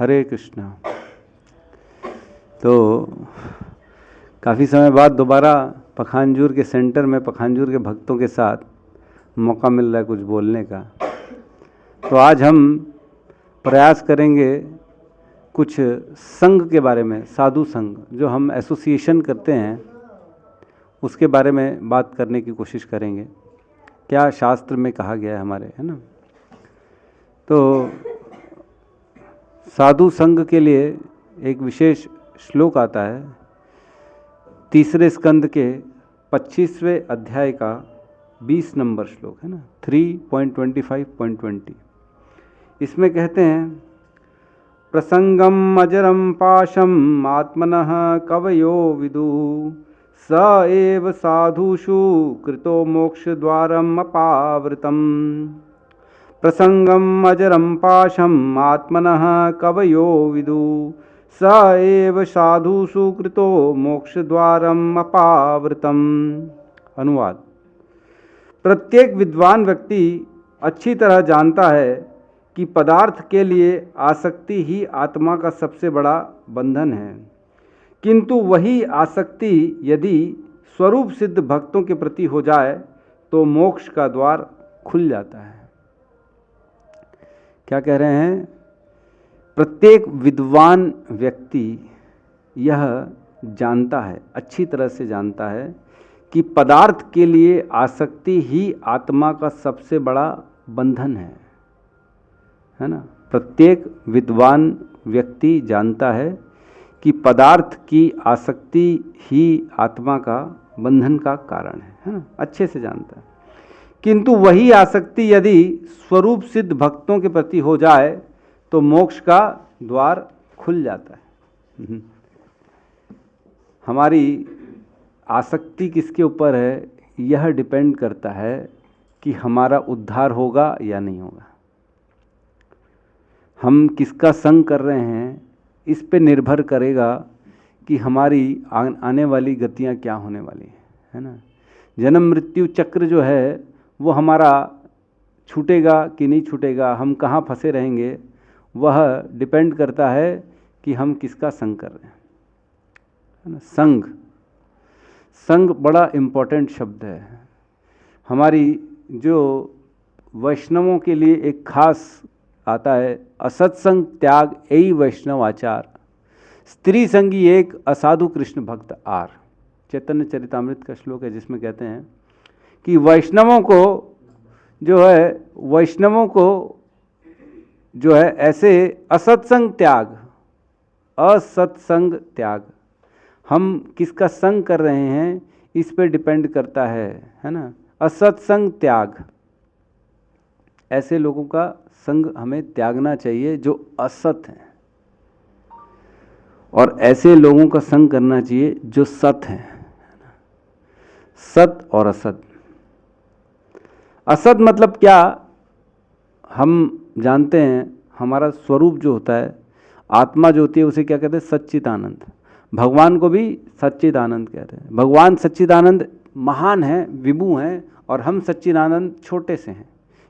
हरे कृष्णा। तो काफ़ी समय बाद दोबारा पखानजूर के सेंटर में पखानजूर के भक्तों के साथ मौका मिल रहा है कुछ बोलने का। तो आज हम प्रयास करेंगे कुछ संघ के बारे में, साधु संघ जो हम एसोसिएशन करते हैं उसके बारे में बात करने की कोशिश करेंगे। क्या शास्त्र में कहा गया है हमारे, है ना। तो साधु संघ के लिए एक विशेष श्लोक आता है, तीसरे स्कंद के 25वें अध्याय का 20 नंबर श्लोक है ना, 3.25.20। इसमें कहते हैं, प्रसंगम अजरम पाशम आत्मनः कवयो विदु स एव साधुषु कृतो मोक्ष द्वारम अपावृतम। प्रसंगम अजरम पाशम आत्मनः कवयो विदु स एव साधुषु कृतो मोक्ष द्वारम अपावृतम। अनुवाद, प्रत्येक विद्वान व्यक्ति अच्छी तरह जानता है कि पदार्थ के लिए आसक्ति ही आत्मा का सबसे बड़ा बंधन है, किंतु वही आसक्ति यदि स्वरूप सिद्ध भक्तों के प्रति हो जाए तो मोक्ष का द्वार खुल जाता है। क्या कह रहे हैं? प्रत्येक विद्वान व्यक्ति यह जानता है, अच्छी तरह से जानता है कि पदार्थ के लिए आसक्ति ही आत्मा का सबसे बड़ा बंधन है ना। प्रत्येक विद्वान व्यक्ति जानता है कि पदार्थ की आसक्ति ही आत्मा का बंधन का कारण है ना, अच्छे से जानता है। किंतु वही आसक्ति यदि स्वरूप सिद्ध भक्तों के प्रति हो जाए तो मोक्ष का द्वार खुल जाता है। हमारी आसक्ति किसके ऊपर है, यह डिपेंड करता है कि हमारा उद्धार होगा या नहीं होगा। हम किसका संग कर रहे हैं इस पे निर्भर करेगा कि हमारी आने वाली गतियां क्या होने वाली है ना। जन्म मृत्यु चक्र जो है वो हमारा छूटेगा कि नहीं छूटेगा, हम कहाँ फंसे रहेंगे, वह डिपेंड करता है कि हम किसका संग कर रहे हैं, है ना। संग, संग बड़ा इम्पोर्टेंट शब्द है। हमारी जो वैष्णवों के लिए एक खास आता है, असत्संग त्याग यही वैष्णव आचार, स्त्री संगी एक असाधु कृष्ण भक्त आर। चैतन्य चरितामृत का श्लोक है जिसमें कहते हैं कि वैष्णवों को जो है ऐसे असत्संग त्याग, असत्संग त्याग, हम किसका संग कर रहे हैं इस पे डिपेंड करता है ना। असत्संग त्याग, ऐसे लोगों का संग हमें त्यागना चाहिए जो असत हैं, और ऐसे लोगों का संग करना चाहिए जो सत हैं। सत और असत, असत मतलब क्या, हम जानते हैं हमारा स्वरूप जो होता है, आत्मा जो होती है उसे क्या कहते हैं, सच्चिदानंद। भगवान को भी सच्चिदानंद कहते हैं। भगवान सच्चिदानंद महान हैं, विभु हैं, और हम सच्चिदानंद छोटे से हैं।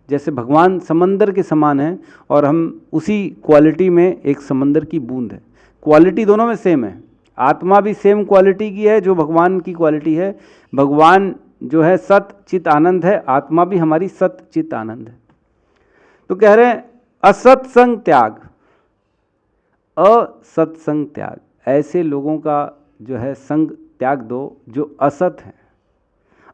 जैसे भगवान समंदर के समान हैं और हम उसी क्वालिटी में एक समंदर की बूंद है। क्वालिटी दोनों में सेम है, आत्मा भी सेम क्वालिटी की है जो भगवान की क्वालिटी है। भगवान जो है सत चित आनंद है, आत्मा भी हमारी सत चित आनंद है। तो कह रहे हैं असत्संग त्याग, असत्संग त्याग, ऐसे लोगों का जो है संग त्याग दो जो असत हैं।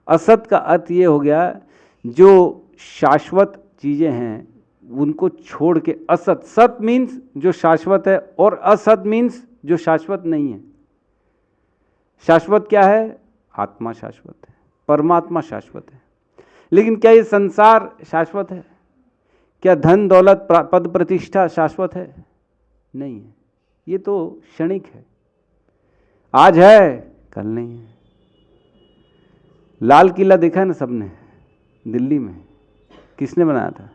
असत का अर्थ ये हो गया जो शाश्वत चीज़ें हैं उनको छोड़ के असत, सत मीन्स जो शाश्वत है और असत मीन्स जो शाश्वत नहीं है। शाश्वत क्या है? आत्मा शाश्वत है, परमात्मा शाश्वत है। लेकिन क्या ये संसार शाश्वत है? क्या धन दौलत पद प्रतिष्ठा शाश्वत है? नहीं है, ये तो क्षणिक है, आज है कल नहीं है। लाल किला देखा है ना सबने, दिल्ली में, किसने बनाया था?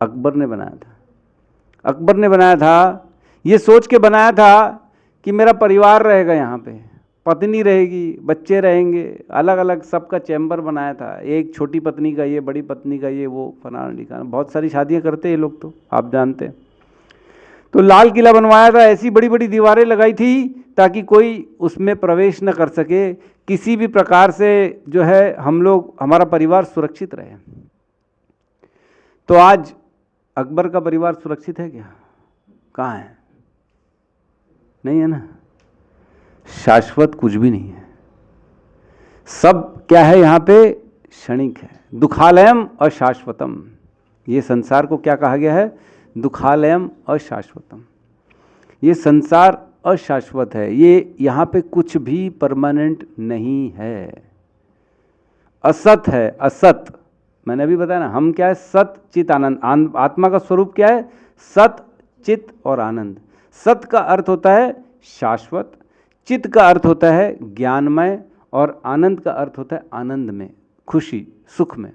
अकबर ने बनाया था। अकबर ने बनाया था, ये सोच के बनाया था कि मेरा परिवार रहेगा यहाँ पे, पत्नी रहेगी, बच्चे रहेंगे, अलग अलग सबका चैम्बर बनाया था। एक छोटी पत्नी का ये, बड़ी पत्नी का ये, वो फलाना ढिकाना, बहुत सारी शादियाँ करते हैं ये लोग, तो आप जानते हैं। तो लाल किला बनवाया था, ऐसी बड़ी बड़ी दीवारें लगाई थी ताकि कोई उसमें प्रवेश न कर सके, किसी भी प्रकार से जो है हम लोग, हमारा परिवार सुरक्षित रहे। तो आज अकबर का परिवार सुरक्षित है क्या? कहाँ है? नहीं है ना। शाश्वत कुछ भी नहीं है, सब क्या है यहाँ पे? क्षणिक है। दुखालयम अशाश्वतम, ये संसार को क्या कहा गया है? दुखालयम अशाश्वतम। ये संसार अशाश्वत है, ये यहाँ पे कुछ भी परमानेंट नहीं है, असत है। असत मैंने अभी बताया ना, हम क्या है? सत चित आनंद। आत्मा का स्वरूप क्या है? सत चित और आनंद। सत का अर्थ होता है शाश्वत, चित का अर्थ होता है ज्ञानमय, और आनंद का अर्थ होता है आनंद में, खुशी, सुख में।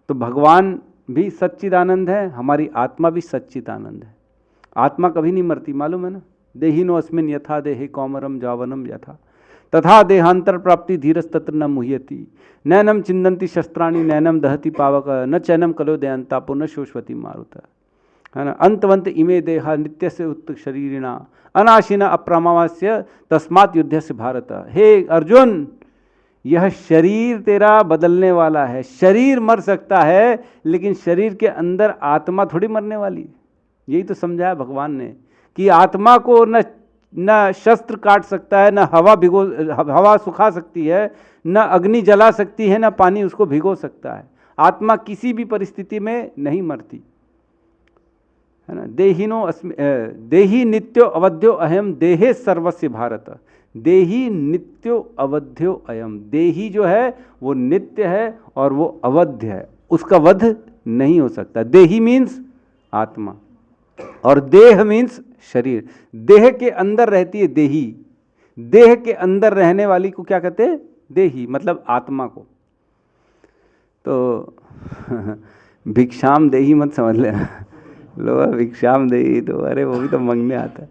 तो भगवान भी सच्चिदानंद है, हमारी आत्मा भी सच्चिदानंद है। आत्मा कभी नहीं मरती, मालूम है ना। देहिनो अस्मिन् यथा देहे कौमरम जावनम यथा तथा देहांतर प्राप्ति धीरस तत्र न मुह्यति नैनम चिंदंती शस्त्राणि नैनम दहति पावक न चैनम कलो दयांतापो न शोषवती मारुत, है ना। अंतवंत इमे देहा नित्य से उत्त शरीरिणा अनाशिना अप्रामावास्य तस्मात् युद्ध से भारत। हे अर्जुन, यह शरीर तेरा बदलने वाला है। शरीर मर सकता है, लेकिन शरीर के अंदर आत्मा थोड़ी मरने वाली है। यही तो समझाया भगवान ने कि आत्मा को न शस्त्र काट सकता है, न हवा सुखा सकती है, न अग्नि जला सकती है, न पानी उसको भिगो सकता है। आत्मा किसी भी परिस्थिति में नहीं मरती, है ना। देही नित्यो अवध्यो अहम देहे सर्वस्य भारत। देही नित्यो अवध्यो अयम। देही जो है वो नित्य है और वो अवध्य है, उसका वध नहीं हो सकता। देही मीन्स आत्मा और देह मीन्स शरीर। देह के अंदर रहती है देही, देह के अंदर रहने वाली को क्या कहते हैं? देही, मतलब आत्मा को। तो भिक्षाम देही मत समझ लेना, लो भिक्षाम देही तो अरे वो भी तो मांगने आता है।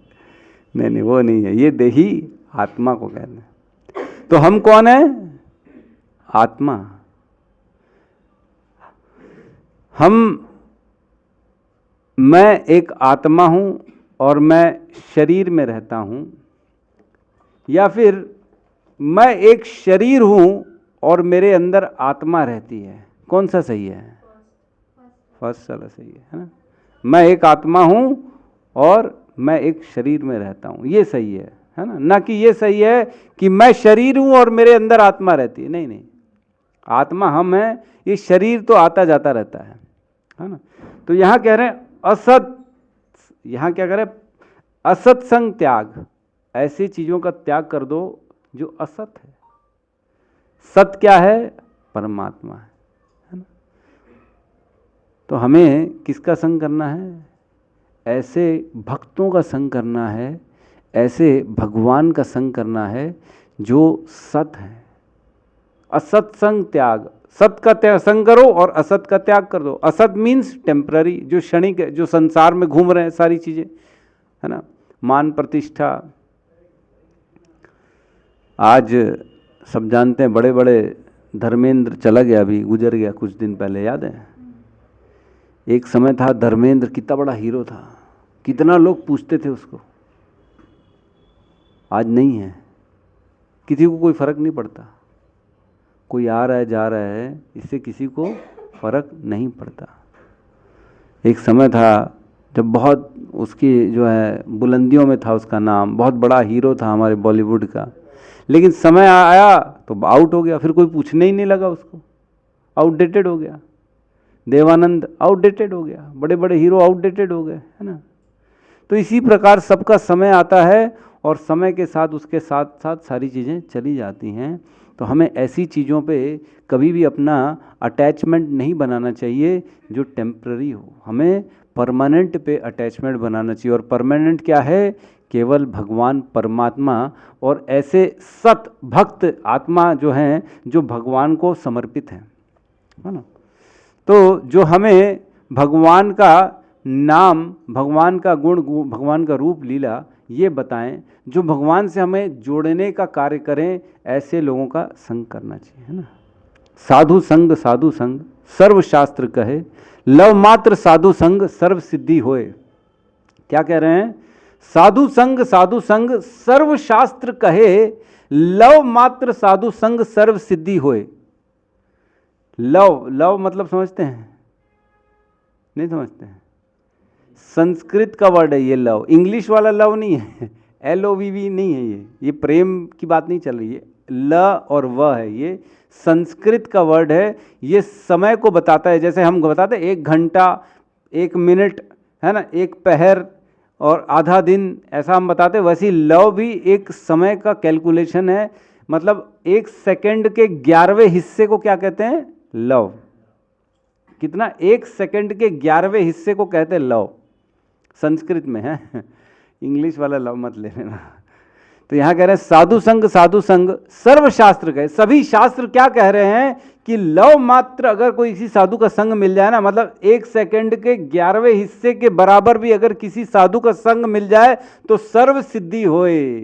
नहीं नहीं, वो नहीं है, ये देही आत्मा को कहते हैं। तो हम कौन है? आत्मा। मैं एक आत्मा हूं और मैं शरीर में रहता हूं, या फिर मैं एक शरीर हूं और मेरे अंदर आत्मा रहती है। कौन सा सही है? फर्स्ट वाला सही है ना। मैं एक आत्मा हूं और मैं एक शरीर में रहता हूं, ये सही है ना। ना कि ये सही है कि मैं शरीर हूं और मेरे अंदर आत्मा रहती है। नहीं नहीं, आत्मा हम हैं, ये शरीर तो आता जाता रहता है ना। तो यहां कह रहे हैं असत, यहां क्या कह रहे हैं? असत्संग त्याग। ऐसी चीजों का त्याग कर दो जो असत है। सत क्या है? परमात्मा है ना। तो हमें किसका संग करना है? ऐसे भक्तों का संग करना है, ऐसे भगवान का संग करना है जो सत है। असत्संग त्याग, सत का त्याग संग करो और असत का त्याग कर दो। असत मीन्स टेम्पररी, जो क्षणिक है, जो संसार में घूम रहे हैं सारी चीजें, है ना। मान प्रतिष्ठा, आज सब जानते हैं, बड़े बड़े धर्मेंद्र चला गया, अभी गुजर गया कुछ दिन पहले, याद है? एक समय था धर्मेंद्र, कितना बड़ा हीरो था, कितना लोग पूछते थे उसको। आज नहीं है, किसी को कोई फर्क नहीं पड़ता। कोई आ रहा है जा रहा है, इससे किसी को फर्क नहीं पड़ता। एक समय था जब बहुत उसकी जो है बुलंदियों में था उसका नाम, बहुत बड़ा हीरो था हमारे बॉलीवुड का, लेकिन समय आया तो आउट हो गया, फिर कोई पूछने ही नहीं लगा उसको, आउटडेटेड हो गया। देवानंद आउटडेटेड हो गया, बड़े बड़े हीरो आउटडेटेड हो गए, है ना। तो इसी प्रकार सबका समय आता है और समय के साथ उसके साथ साथ सारी चीज़ें चली जाती हैं। तो हमें ऐसी चीज़ों पे कभी भी अपना अटैचमेंट नहीं बनाना चाहिए जो टेम्पररी हो। हमें परमानेंट पे अटैचमेंट बनाना चाहिए। और परमानेंट क्या है? केवल भगवान परमात्मा और ऐसे सत भक्त आत्मा जो हैं जो भगवान को समर्पित हैं, है ना। तो जो हमें भगवान का नाम, भगवान का गुण, भगवान का रूप लीला ये बताएं, जो भगवान से हमें जोड़ने का कार्य करें, ऐसे लोगों का संग करना चाहिए, है ना। साधु संग सर्व शास्त्र कहे, लव मात्र साधु संग सर्व सिद्धि होए। क्या कह रहे हैं? साधु संग सर्व शास्त्र कहे, लव मात्र साधु संग सर्व सिद्धि होए। लव, लव मतलब समझते हैं? नहीं समझते हैं? संस्कृत का वर्ड है ये लव, इंग्लिश वाला लव नहीं है, LOVV नहीं है ये प्रेम की बात नहीं चल रही है। ल और व है, ये संस्कृत का वर्ड है। ये समय को बताता है, जैसे हम बताते हैं 1 घंटा, 1 मिनट, है ना, 1 पहर और आधा दिन, ऐसा हम बताते हैं। वैसे लव भी एक समय का कैलकुलेशन है, मतलब 1 सेकंड के 11वें हिस्से को क्या कहते हैं? लव। कितना? 1 सेकंड के 11वें हिस्से को कहते हैं लव, संस्कृत में है। इंग्लिश वाला लव मत ले लेना। तो यहां कह रहे हैं साधु संग सर्व शास्त्र कहे, सभी शास्त्र क्या कह रहे हैं कि लव मात्र अगर कोई किसी साधु का संग मिल जाए ना, मतलब 1 सेकंड के 11वें हिस्से के बराबर भी अगर किसी साधु का संग मिल जाए तो सर्व सिद्धि होए,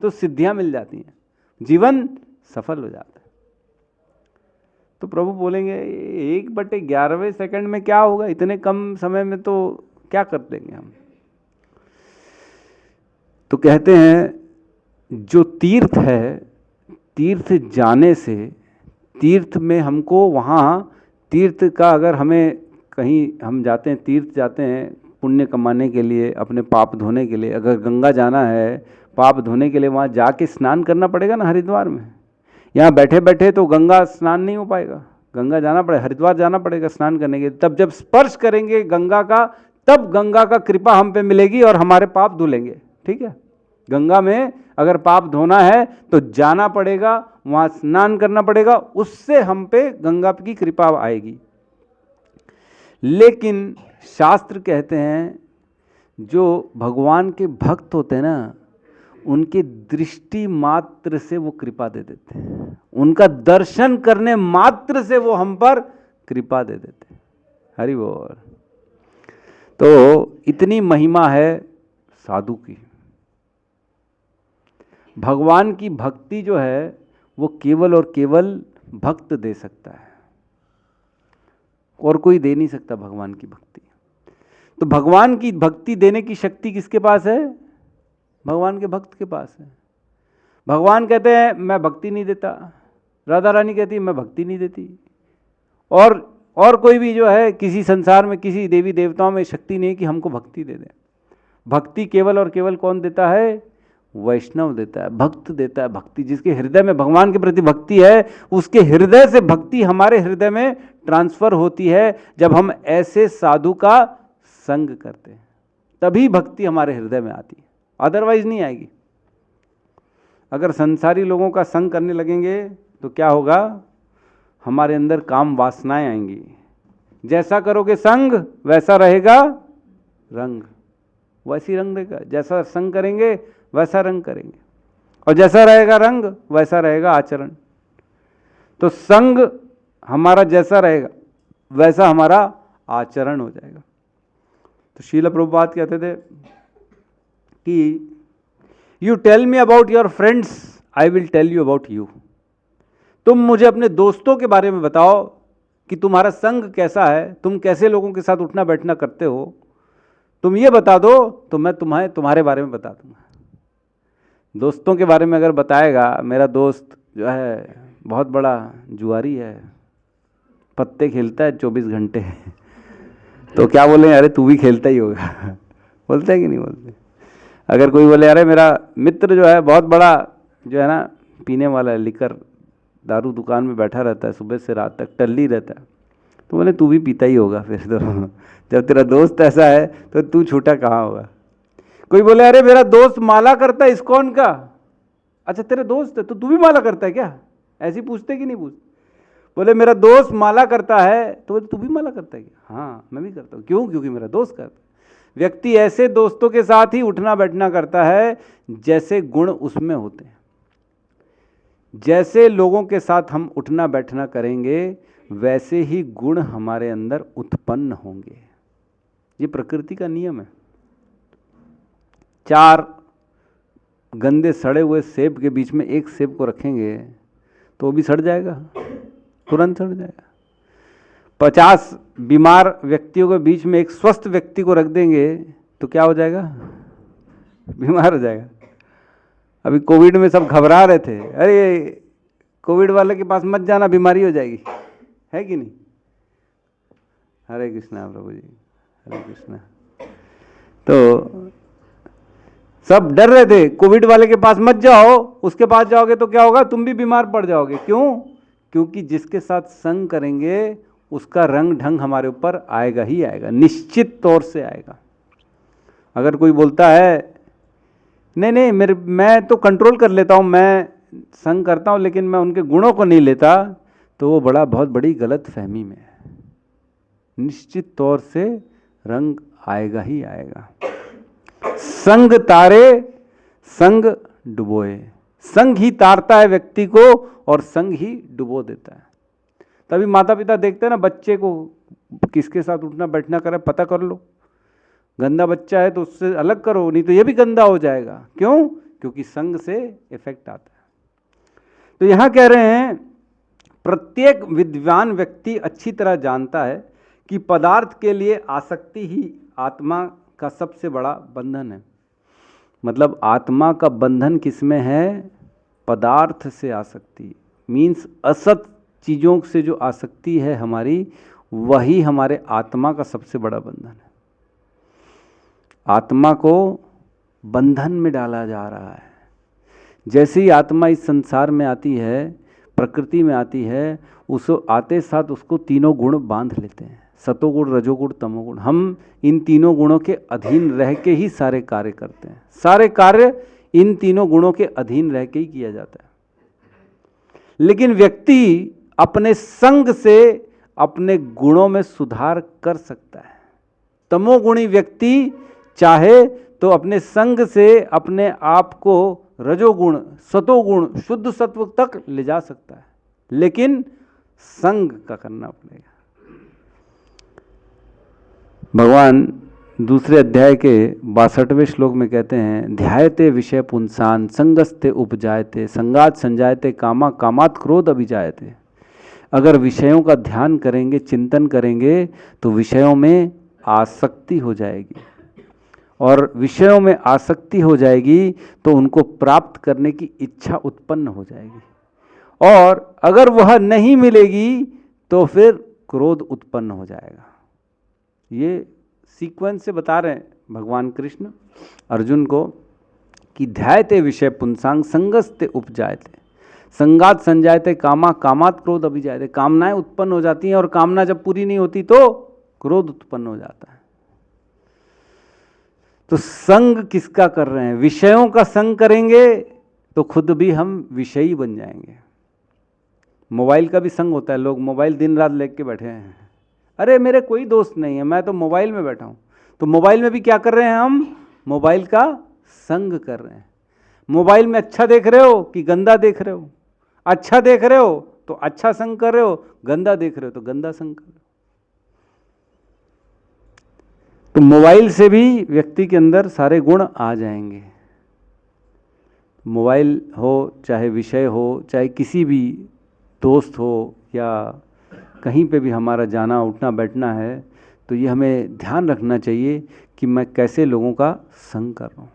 तो सिद्धियां मिल जाती हैं, जीवन सफल हो जाता है। तो प्रभु बोलेंगे 1/11वें सेकंड में क्या होगा, इतने कम समय में तो क्या कर देंगे हम। तो कहते हैं जो तीर्थ है, तीर्थ जाने से, तीर्थ में हमको वहाँ तीर्थ का, अगर हमें कहीं हम जाते हैं, तीर्थ जाते हैं पुण्य कमाने के लिए, अपने पाप धोने के लिए, अगर गंगा जाना है पाप धोने के लिए, वहाँ जाके स्नान करना पड़ेगा ना हरिद्वार में। यहाँ बैठे बैठे तो गंगा स्नान नहीं हो पाएगा, गंगा जाना पड़ेगा, हरिद्वार जाना पड़ेगा स्नान करने के। तब जब स्पर्श करेंगे गंगा का, तब गंगा का कृपा हम पे मिलेगी और हमारे पाप धुलेंगे। ठीक है, गंगा में अगर पाप धोना है तो जाना पड़ेगा, वहाँ स्नान करना पड़ेगा, उससे हम पे गंगा की कृपा आएगी। लेकिन शास्त्र कहते हैं जो भगवान के भक्त होते हैं ना, उनके दृष्टि मात्र से वो कृपा दे देते हैं, उनका दर्शन करने मात्र से वो हम पर कृपा दे देते हैं। हरि बोल। तो इतनी महिमा है साधु की। भगवान की भक्ति जो है वो केवल और केवल भक्त दे सकता है, और कोई दे नहीं सकता भगवान की भक्ति। तो भगवान की भक्ति देने की शक्ति किसके पास है? भगवान के भक्त के पास है। भगवान कहते हैं मैं भक्ति नहीं देता, राधा रानी कहती है मैं भक्ति नहीं देती, और कोई भी जो है किसी संसार में किसी देवी देवताओं में शक्ति नहीं कि हमको भक्ति दे दे। भक्ति केवल और केवल कौन देता है? वैष्णव देता है, भक्त देता है भक्ति। जिसके हृदय में भगवान के प्रति भक्ति है, उसके हृदय से भक्ति हमारे हृदय में ट्रांसफर होती है। जब हम ऐसे साधु का संग करते हैं तभी भक्ति हमारे हृदय में आती है, अदरवाइज नहीं आएगी। अगर संसारी लोगों का संग करने लगेंगे तो क्या होगा? हमारे अंदर काम वासनाएं आएंगी। जैसा करोगे संग वैसा रहेगा रंग, वैसी रंग देगा। जैसा संग करेंगे वैसा रंग करेंगे, और जैसा रहेगा रंग वैसा रहेगा आचरण। तो संग हमारा जैसा रहेगा वैसा हमारा आचरण हो जाएगा। तो श्रील प्रभुपाद कहते थे कि you tell me about your friends, I will tell you about you. तुम मुझे अपने दोस्तों के बारे में बताओ कि तुम्हारा संग कैसा है, तुम कैसे लोगों के साथ उठना बैठना करते हो। तुम ये बता दो तो मैं तुम्हारे बारे में बता दूंगा। दोस्तों के बारे में अगर बताएगा, मेरा दोस्त जो है बहुत बड़ा जुआरी है, पत्ते खेलता है 24 घंटे, तो क्या बोले? अरे तू भी खेलता ही होगा। बोलते हैं कि नहीं बोलते? अगर कोई बोले अरे मेरा मित्र जो है बहुत बड़ा जो है ना पीने वाला है, लिकर दारू दुकान में बैठा रहता है, सुबह से रात तक टल्ली रहता है, तो बोले तू भी पीता ही होगा फिर तो। जब तेरा दोस्त ऐसा है तो तू छूटा कहाँ होगा? कोई बोले अरे मेरा दोस्त माला करता है इस्कॉन का। अच्छा तेरे दोस्त है तो तू भी माला करता है क्या? ऐसी पूछते कि नहीं पूछते? बोले मेरा दोस्त माला करता है, तो बोले तू भी माला करता है क्या? हाँ मैं भी करता हूँ। क्यों? क्योंकि मेरा दोस्त करता है। व्यक्ति ऐसे दोस्तों के साथ ही उठना बैठना करता है जैसे गुण उसमें होते हैं। जैसे लोगों के साथ हम उठना बैठना करेंगे वैसे ही गुण हमारे अंदर उत्पन्न होंगे। ये प्रकृति का नियम है। 4 गंदे सड़े हुए सेब के बीच में एक सेब को रखेंगे तो वो भी सड़ जाएगा, तुरंत सड़ जाएगा। 50 बीमार व्यक्तियों के बीच में एक स्वस्थ व्यक्ति को रख देंगे तो क्या हो जाएगा, बीमार हो जाएगा। अभी कोविड में सब घबरा रहे थे, अरे कोविड वाले के पास मत जाना, बीमारी हो जाएगी, है कि नहीं। हरे कृष्णा प्रभु जी, हरे कृष्णा। तो सब डर रहे थे, कोविड वाले के पास मत जाओ, उसके पास जाओगे तो क्या होगा, तुम भी बीमार पड़ जाओगे। क्यों? क्योंकि जिसके साथ संग करेंगे उसका रंग ढंग हमारे ऊपर आएगा ही आएगा, निश्चित तौर से आएगा। अगर कोई बोलता है नहीं नहीं मैं तो कंट्रोल कर लेता हूँ, मैं संग करता हूँ लेकिन मैं उनके गुणों को नहीं लेता, तो वो बहुत बड़ी गलत फहमी में है। निश्चित तौर से रंग आएगा ही आएगा। संग तारे संग डुबोए, संग ही तारता है व्यक्ति को और संग ही डुबो देता है। तभी माता पिता देखते हैं ना, बच्चे को किसके साथ उठना बैठना करे पता कर लो। गंदा बच्चा है तो उससे अलग करो, नहीं तो ये भी गंदा हो जाएगा। क्यों? क्योंकि संग से इफेक्ट आता है। तो यहां कह रहे हैं प्रत्येक विद्वान व्यक्ति अच्छी तरह जानता है कि पदार्थ के लिए आसक्ति ही आत्मा का सबसे बड़ा बंधन है। मतलब आत्मा का बंधन किसमें है? पदार्थ से आसक्ति, मीन्स असत चीज़ों से जो आसक्ति है हमारी, वही हमारे आत्मा का सबसे बड़ा बंधन है। आत्मा को बंधन में डाला जा रहा है। जैसे ही आत्मा इस संसार में आती है, प्रकृति में आती है, उस आते साथ उसको तीनों गुण बांध लेते हैं, सतोगुण रजोगुण तमोगुण। हम इन तीनों गुणों के अधीन रह के ही सारे कार्य करते हैं। सारे कार्य इन तीनों गुणों के अधीन रह के ही किया जाता है। लेकिन व्यक्ति अपने संग से अपने गुणों में सुधार कर सकता है। तमोगुणी व्यक्ति चाहे तो अपने संग से अपने आप को रजोगुण सतोगुण शुद्ध सत्व तक ले जा सकता है, लेकिन संग का करना पड़ेगा। भगवान दूसरे अध्याय के 62वें श्लोक में कहते हैं, ध्यायते विषय पुंसान संगस्ते उपजायते संगात संजायते कामा कामात क्रोध अभिजायते। अगर विषयों का ध्यान करेंगे, चिंतन करेंगे, तो विषयों में आसक्ति हो जाएगी, और विषयों में आसक्ति हो जाएगी तो उनको प्राप्त करने की इच्छा उत्पन्न हो जाएगी, और अगर वह नहीं मिलेगी तो फिर क्रोध उत्पन्न हो जाएगा। ये सीक्वेंस से बता रहे हैं भगवान कृष्ण अर्जुन को कि ध्यायते विषय पुंसांग संगस्ते उपजायते संगात संजायते कामा कामात क्रोध अभिजायते। कामनाएं उत्पन्न हो जाती हैं, और कामना जब पूरी नहीं होती तो क्रोध उत्पन्न हो जाता है। तो संग किसका कर रहे हैं? विषयों का संग करेंगे तो खुद भी हम विषयी बन जाएंगे। मोबाइल का भी संग होता है, लोग मोबाइल दिन रात लेके बैठे हैं, अरे मेरे कोई दोस्त नहीं है, मैं तो मोबाइल में बैठा हूं। तो मोबाइल में भी क्या कर रहे हैं हम? मोबाइल का संग कर रहे हैं। मोबाइल में अच्छा देख रहे हो कि गंदा देख रहे हो? अच्छा देख रहे हो तो अच्छा संग कर रहे हो, गंदा देख रहे हो तो गंदा संग कर रहे हो। तो मोबाइल से भी व्यक्ति के अंदर सारे गुण आ जाएंगे। मोबाइल हो, चाहे विषय हो, चाहे किसी भी दोस्त हो, या कहीं पे भी हमारा जाना उठना बैठना है, तो ये हमें ध्यान रखना चाहिए कि मैं कैसे लोगों का संग कर रहा हूँ।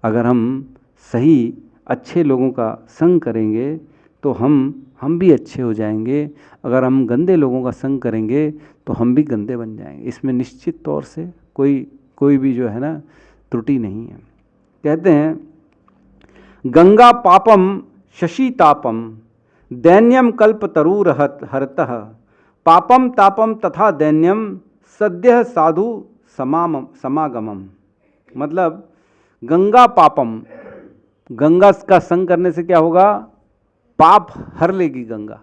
अगर हम सही अच्छे लोगों का संग करेंगे तो हम भी अच्छे हो जाएंगे। अगर हम गंदे लोगों का संग करेंगे तो हम भी गंदे बन जाएंगे। इसमें निश्चित तौर से कोई भी जो है ना त्रुटि नहीं है। कहते हैं, गंगा पापम शशि तापम दैन्यम कल्प तरूर हरतः पापम तापम तथा दैन्यम सद्यः साधु समागमम। मतलब गंगा पापम, गंगा का संग करने से क्या होगा? पाप हर लेगी गंगा,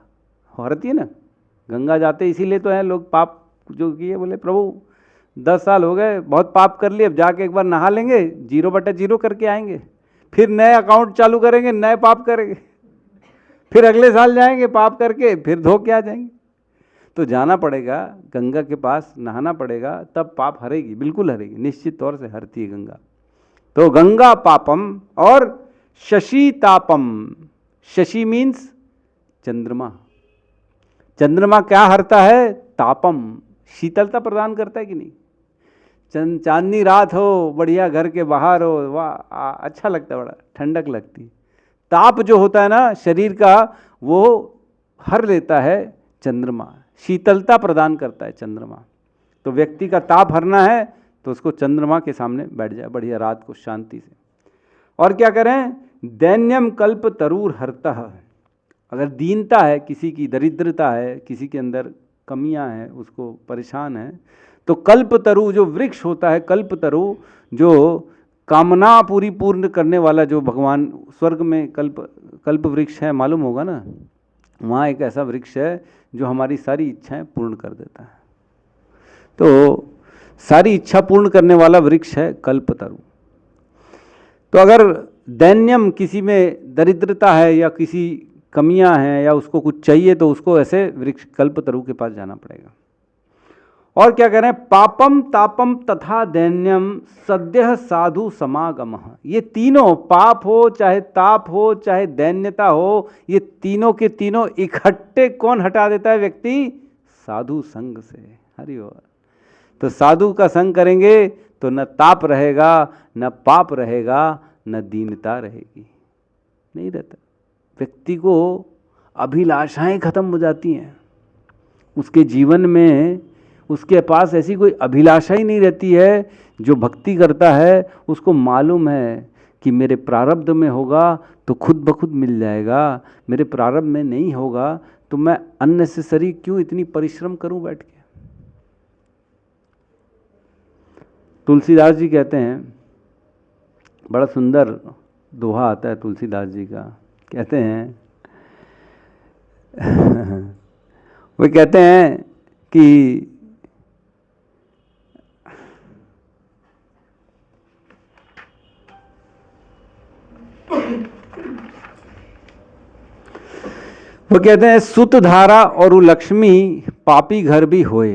हरती है ना। गंगा जाते इसीलिए तो है लोग पाप जो किए, बोले प्रभु 10 साल हो गए बहुत पाप कर लिए, अब जाके एक बार नहा लेंगे, 0/0 करके आएंगे, फिर नए अकाउंट चालू करेंगे, नए पाप करेंगे, फिर अगले साल जाएंगे पाप करके, फिर धो के आ जाएंगे। तो जाना पड़ेगा गंगा के पास, नहाना पड़ेगा, तब पाप हरेगी, बिल्कुल हरेगी, निश्चित तौर से हरती है गंगा। तो गंगा पापम और शशि तापम। शशि मीन्स चंद्रमा। चंद्रमा क्या हरता है? तापम, शीतलता प्रदान करता है कि नहीं? चांदनी रात हो, बढ़िया घर के बाहर हो, वाह अच्छा लगता है, बड़ा ठंडक लगती है। ताप जो होता है ना शरीर का, वो हर लेता है चंद्रमा, शीतलता प्रदान करता है चंद्रमा। तो व्यक्ति का ताप हरना है तो उसको चंद्रमा के सामने बैठ जाए बढ़िया रात को शांति से। और क्या करें, दैन्यम कल्प तरूर हरतः, अगर दीनता है, किसी की दरिद्रता है, किसी के अंदर कमियां हैं, उसको परेशान है, तो कल्प तरु जो वृक्ष होता है, कल्प तरु जो कामना पूरी पूर्ण करने वाला, जो भगवान स्वर्ग में कल्प वृक्ष है, मालूम होगा ना, वहाँ एक ऐसा वृक्ष है जो हमारी सारी इच्छाएं पूर्ण कर देता है। तो सारी इच्छा पूर्ण करने वाला वृक्ष है कल्पतरु। तो अगर दैन्यम, किसी में दरिद्रता है या किसी कमियां हैं या उसको कुछ चाहिए, तो उसको ऐसे वृक्ष कल्पतरु के पास जाना पड़ेगा। और क्या कह रहे हैं, पापम तापम तथा दैन्यम सद्यः साधु समागम, ये तीनों, पाप हो चाहे ताप हो चाहे दैन्यता हो, ये तीनों के तीनों इकट्ठे कौन हटा देता है व्यक्ति, साधु संग से। हरि बोल। तो साधु का संग करेंगे तो न ताप रहेगा, न पाप रहेगा, न दीनता रहेगी, नहीं रहता। व्यक्ति को अभिलाषाएं खत्म हो जाती हैं, उसके जीवन में उसके पास ऐसी कोई अभिलाषा ही नहीं रहती है। जो भक्ति करता है उसको मालूम है कि मेरे प्रारब्ध में होगा तो खुद ब खुद मिल जाएगा, मेरे प्रारब्ध में नहीं होगा तो मैं अननेसेसरी क्यों इतनी परिश्रम करूं बैठ के। तुलसीदास जी कहते हैं, बड़ा सुंदर दोहा आता है तुलसीदास जी का, कहते हैं वो कहते हैं कि वो कहते हैं सुत धारा और लक्ष्मी पापी घर भी होए,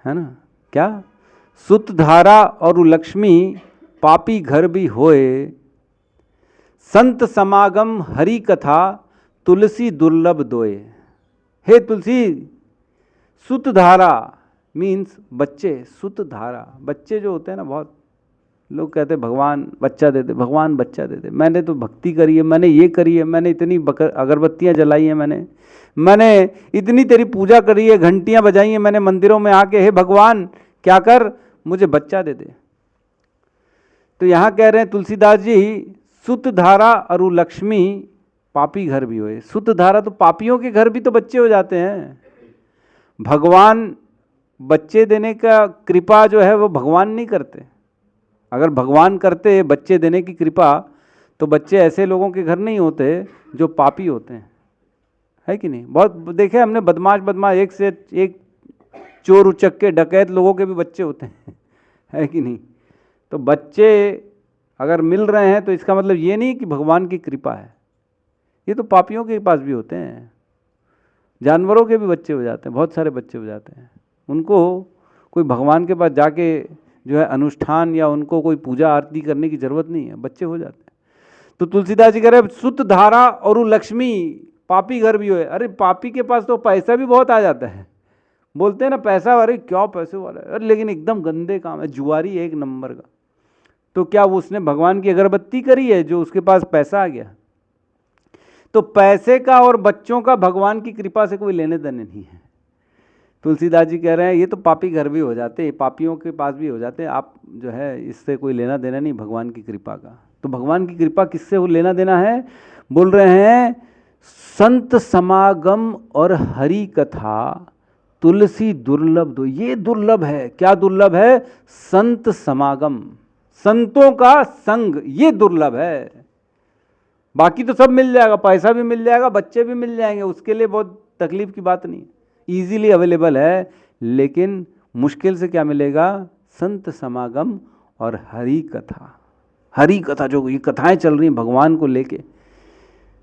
है ना, क्या, सुत धारा और लक्ष्मी पापी घर भी होए, संत समागम हरि कथा तुलसी दुर्लभ दोए। हे तुलसी, सुत धारा मीन्स बच्चे, सुत धारा, बच्चे जो होते हैं ना, बहुत लोग कहते हैं भगवान बच्चा देते, भगवान बच्चा देते। मैंने तो भक्ति करी है, मैंने ये करी है, मैंने इतनी अगरबत्तियाँ जलाई हैं, मैंने इतनी तेरी पूजा करी है, घंटियाँ बजाई हैं मैंने मंदिरों में आके, हे भगवान क्या कर, मुझे बच्चा दे दे। तो यहाँ कह रहे हैं तुलसीदास जी, सुत धारा और लक्ष्मी पापी घर भी होए। सुत धारा तो पापियों के घर भी तो बच्चे हो जाते हैं। भगवान बच्चे देने का कृपा जो है वो भगवान नहीं करते। अगर भगवान करते बच्चे देने की कृपा, तो बच्चे ऐसे लोगों के घर नहीं होते जो पापी होते हैं, है कि नहीं। बहुत देखे हमने, बदमाश एक से एक चोर उचक्के डकैत लोगों के भी बच्चे होते हैं, है कि नहीं। तो बच्चे अगर मिल रहे हैं तो इसका मतलब ये नहीं कि भगवान की कृपा है, ये तो पापियों के पास भी होते हैं। जानवरों के भी बच्चे हो जाते हैं, बहुत सारे बच्चे हो जाते हैं। उनको कोई भगवान के पास जाके जो है अनुष्ठान या उनको कोई पूजा आरती करने की जरूरत नहीं है, बच्चे हो जाते हैं। तो तुलसीदास जी कह रहे सुत धारा और लक्ष्मी पापी घर भी होए। अरे पापी के पास तो पैसा भी बहुत आ जाता है, बोलते हैं ना पैसा, अरे क्या पैसे वाला है, अरे लेकिन एकदम गंदे काम है, जुआरी एक नंबर का। तो क्या वो उसने भगवान की अगरबत्ती करी है जो उसके पास पैसा आ गया। तो पैसे का और बच्चों का भगवान की कृपा से कोई लेने देने नहीं है। तुलसीदास जी कह रहे हैं ये तो पापी घर भी हो जाते हैं, पापियों के पास भी हो जाते हैं, आप जो है इससे कोई लेना देना नहीं भगवान की कृपा का। तो भगवान की कृपा किससे वो लेना देना है, बोल रहे हैं संत समागम और हरि कथा तुलसी दुर्लभ दो। ये दुर्लभ है, क्या दुर्लभ है, संत समागम, संतों का संग, ये दुर्लभ है। बाकी तो सब मिल जाएगा, पैसा भी मिल जाएगा, बच्चे भी मिल जाएंगे, उसके लिए बहुत तकलीफ की बात नहीं, ईजिली अवेलेबल है। लेकिन मुश्किल से क्या मिलेगा, संत समागम और हरि कथा। हरि कथा, जो ये कथाएं चल रही हैं भगवान को लेके,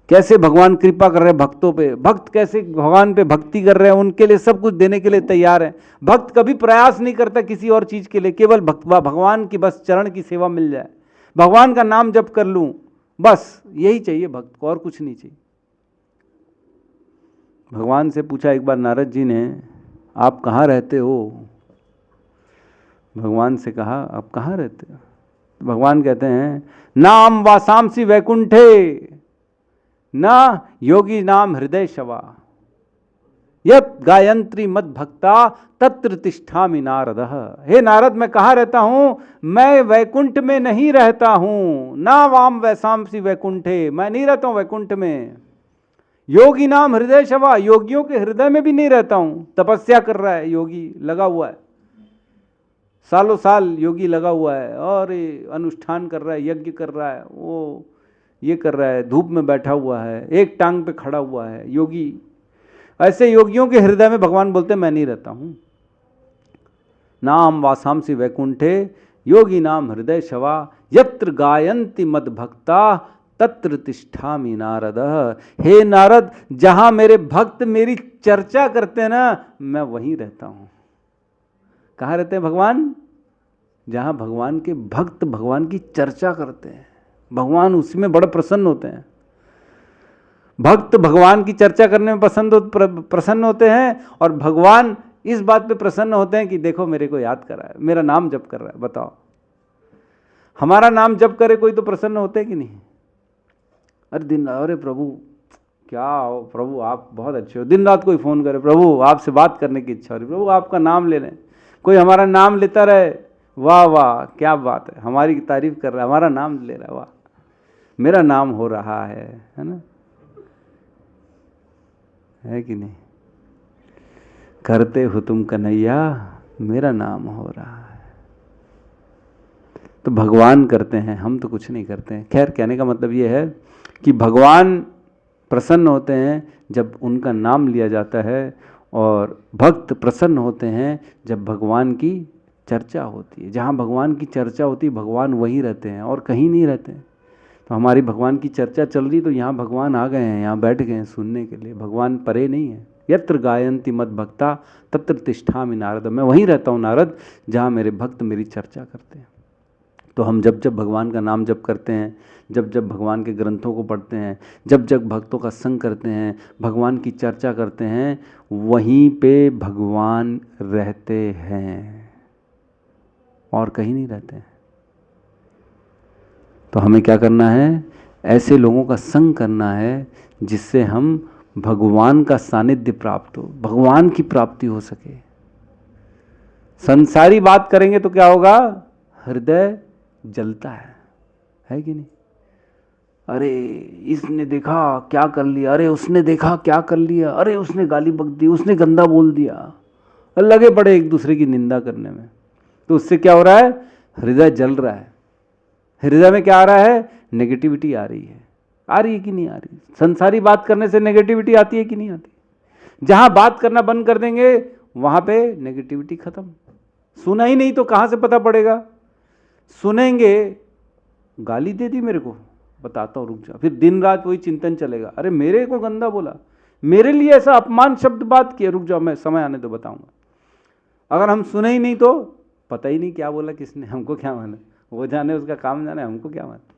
कैसे भगवान कृपा कर रहे हैं भक्तों पे, भक्त कैसे भगवान पे भक्ति कर रहे हैं, उनके लिए सब कुछ देने के लिए तैयार है। भक्त कभी प्रयास नहीं करता किसी और चीज के लिए, केवल भगवान की बस चरण की सेवा मिल जाए, भगवान का नाम जप कर लूं, बस यही चाहिए भक्त को, और कुछ नहीं चाहिए। भगवान से पूछा एक बार नारद जी ने, आप कहाँ रहते हो। भगवान से कहा आप कहाँ रहते हो? तो भगवान कहते हैं नाम वासांसी वैकुंठे न योगी नाम हृदय शवा यत गायत्री मद भक्ता तत्र तिष्ठामि नारद। हे नारद, मैं कहाँ रहता हूं? मैं वैकुंठ में नहीं रहता हूं। ना वाम वैसांसी वैकुंठे, मैं नहीं रहता हूं वैकुंठ में। योगी नाम हृदय शवा, योगियों के हृदय में भी नहीं रहता हूं। तपस्या कर रहा है योगी, लगा हुआ है, सालों साल योगी लगा हुआ है और अनुष्ठान कर रहा है, यज्ञ कर रहा है, वो ये कर रहा है, धूप में बैठा हुआ है, एक टांग पे खड़ा हुआ है योगी। ऐसे योगियों के हृदय में भगवान बोलते मैं नहीं रहता हूं। नाम वासांसी वैकुंठे योगी नाम हृदय शवा यत्र गायन्ति मद भक्ता तत्र तिष्ठामि नारद। हे नारद, जहां मेरे भक्त मेरी चर्चा करते हैं ना, मैं वहीं रहता हूं। कहाँ रहते हैं भगवान? जहां भगवान के भक्त भगवान की चर्चा करते हैं, भगवान उसी में बड़े प्रसन्न होते हैं। भक्त भगवान की चर्चा करने में प्रसन्न होते हैं और भगवान इस बात पे प्रसन्न होते हैं कि देखो मेरे को याद कर रहा है, मेरा नाम जप कर रहा है। बताओ, हमारा नाम जप करे कोई तो प्रसन्न होते कि नहीं? अरे दिन, अरे प्रभु क्या हो, प्रभु आप बहुत अच्छे हो। दिन रात कोई फ़ोन करे, प्रभु आपसे बात करने की इच्छा हो रही, प्रभु आपका नाम ले लें। कोई हमारा नाम लेता रहे, वाह वाह क्या बात है, हमारी तारीफ कर रहा है, हमारा नाम ले रहा है, वाह मेरा नाम हो रहा है ना? है कि नहीं? करते हो तुम कन्हैया, मेरा नाम हो रहा है। तो भगवान करते हैं, हम तो कुछ नहीं करते हैं। खैर, कहने का मतलब ये है कि भगवान प्रसन्न होते हैं जब उनका नाम लिया जाता है और भक्त प्रसन्न होते हैं जब भगवान की चर्चा होती है। जहाँ भगवान की चर्चा होती है भगवान वहीं रहते हैं और कहीं नहीं रहते हैं। तो हमारी भगवान की चर्चा चल रही तो यहाँ भगवान आ गए हैं, यहाँ बैठ गए हैं सुनने के लिए। भगवान परे नहीं है। यत्र गायन्ति मद भक्ता तत्र तिष्ठामि नारद। मैं वहीं रहता हूँ नारद जहाँ मेरे भक्त मेरी चर्चा करते हैं। तो हम जब जब भगवान का नाम जप करते हैं, जब जब भगवान के ग्रंथों को पढ़ते हैं, जब जब भक्तों का संग करते हैं, भगवान की चर्चा करते हैं, वहीं पे भगवान रहते हैं और कहीं नहीं रहते हैं। तो हमें क्या करना है? ऐसे लोगों का संग करना है जिससे हम भगवान का सानिध्य प्राप्त हो, भगवान की प्राप्ति हो सके। संसारी बात करेंगे तो क्या होगा? हृदय जलता है कि नहीं? अरे इसने देखा क्या कर लिया, अरे उसने देखा क्या कर लिया, अरे उसने गाली बक दी, उसने गंदा बोल दिया, लगे पड़े एक दूसरे की निंदा करने में। तो उससे क्या हो रहा है? हृदय जल रहा है। हृदय में क्या आ रहा है? नेगेटिविटी आ रही है। आ रही है कि नहीं आ रही? संसारी बात करने से नेगेटिविटी आती है कि नहीं आती? जहां बात करना बंद कर देंगे वहां पे नेगेटिविटी खत्म। सुना ही नहीं तो कहां से पता पड़ेगा? सुनेंगे, गाली दे दी मेरे को, बताता हूं रुक जा, फिर दिन रात वही चिंतन चलेगा, अरे मेरे को गंदा बोला, मेरे लिए ऐसा अपमान शब्द बात किया, रुक जाओ मैं समय आने तो बताऊंगा। अगर हम सुने ही नहीं तो पता ही नहीं क्या बोला किसने, हमको क्या मालूम, वो जाने उसका काम जाने, हमको क्या मालूम।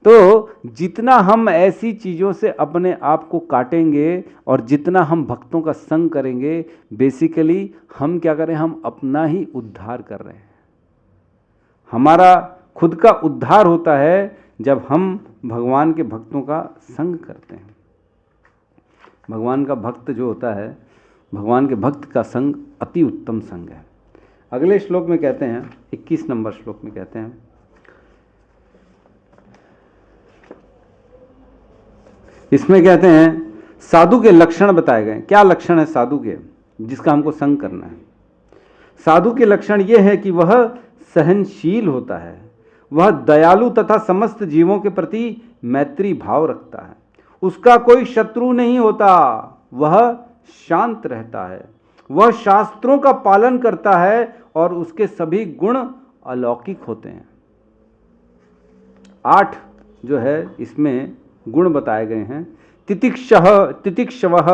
तो जितना हम ऐसी चीज़ों से अपने आप को काटेंगे और जितना हम भक्तों का संग करेंगे, बेसिकली हम क्या करें? हम अपना ही उद्धार कर रहे हैं। हमारा खुद का उद्धार होता है जब हम भगवान के भक्तों का संग करते हैं। भगवान का भक्त जो होता है, भगवान के भक्त का संग अति उत्तम संग है। अगले श्लोक में कहते हैं, 21 नंबर श्लोक में कहते हैं, इसमें कहते हैं साधु के लक्षण बताए गए। क्या लक्षण है साधु के जिसका हमको संग करना है? साधु के लक्षण ये है कि वह सहनशील होता है, वह दयालु तथा समस्त जीवों के प्रति मैत्री भाव रखता है, उसका कोई शत्रु नहीं होता, वह शांत रहता है, वह शास्त्रों का पालन करता है और उसके सभी गुण अलौकिक होते हैं। 8 जो है इसमें गुण बताए गए हैं। तितिक्षवः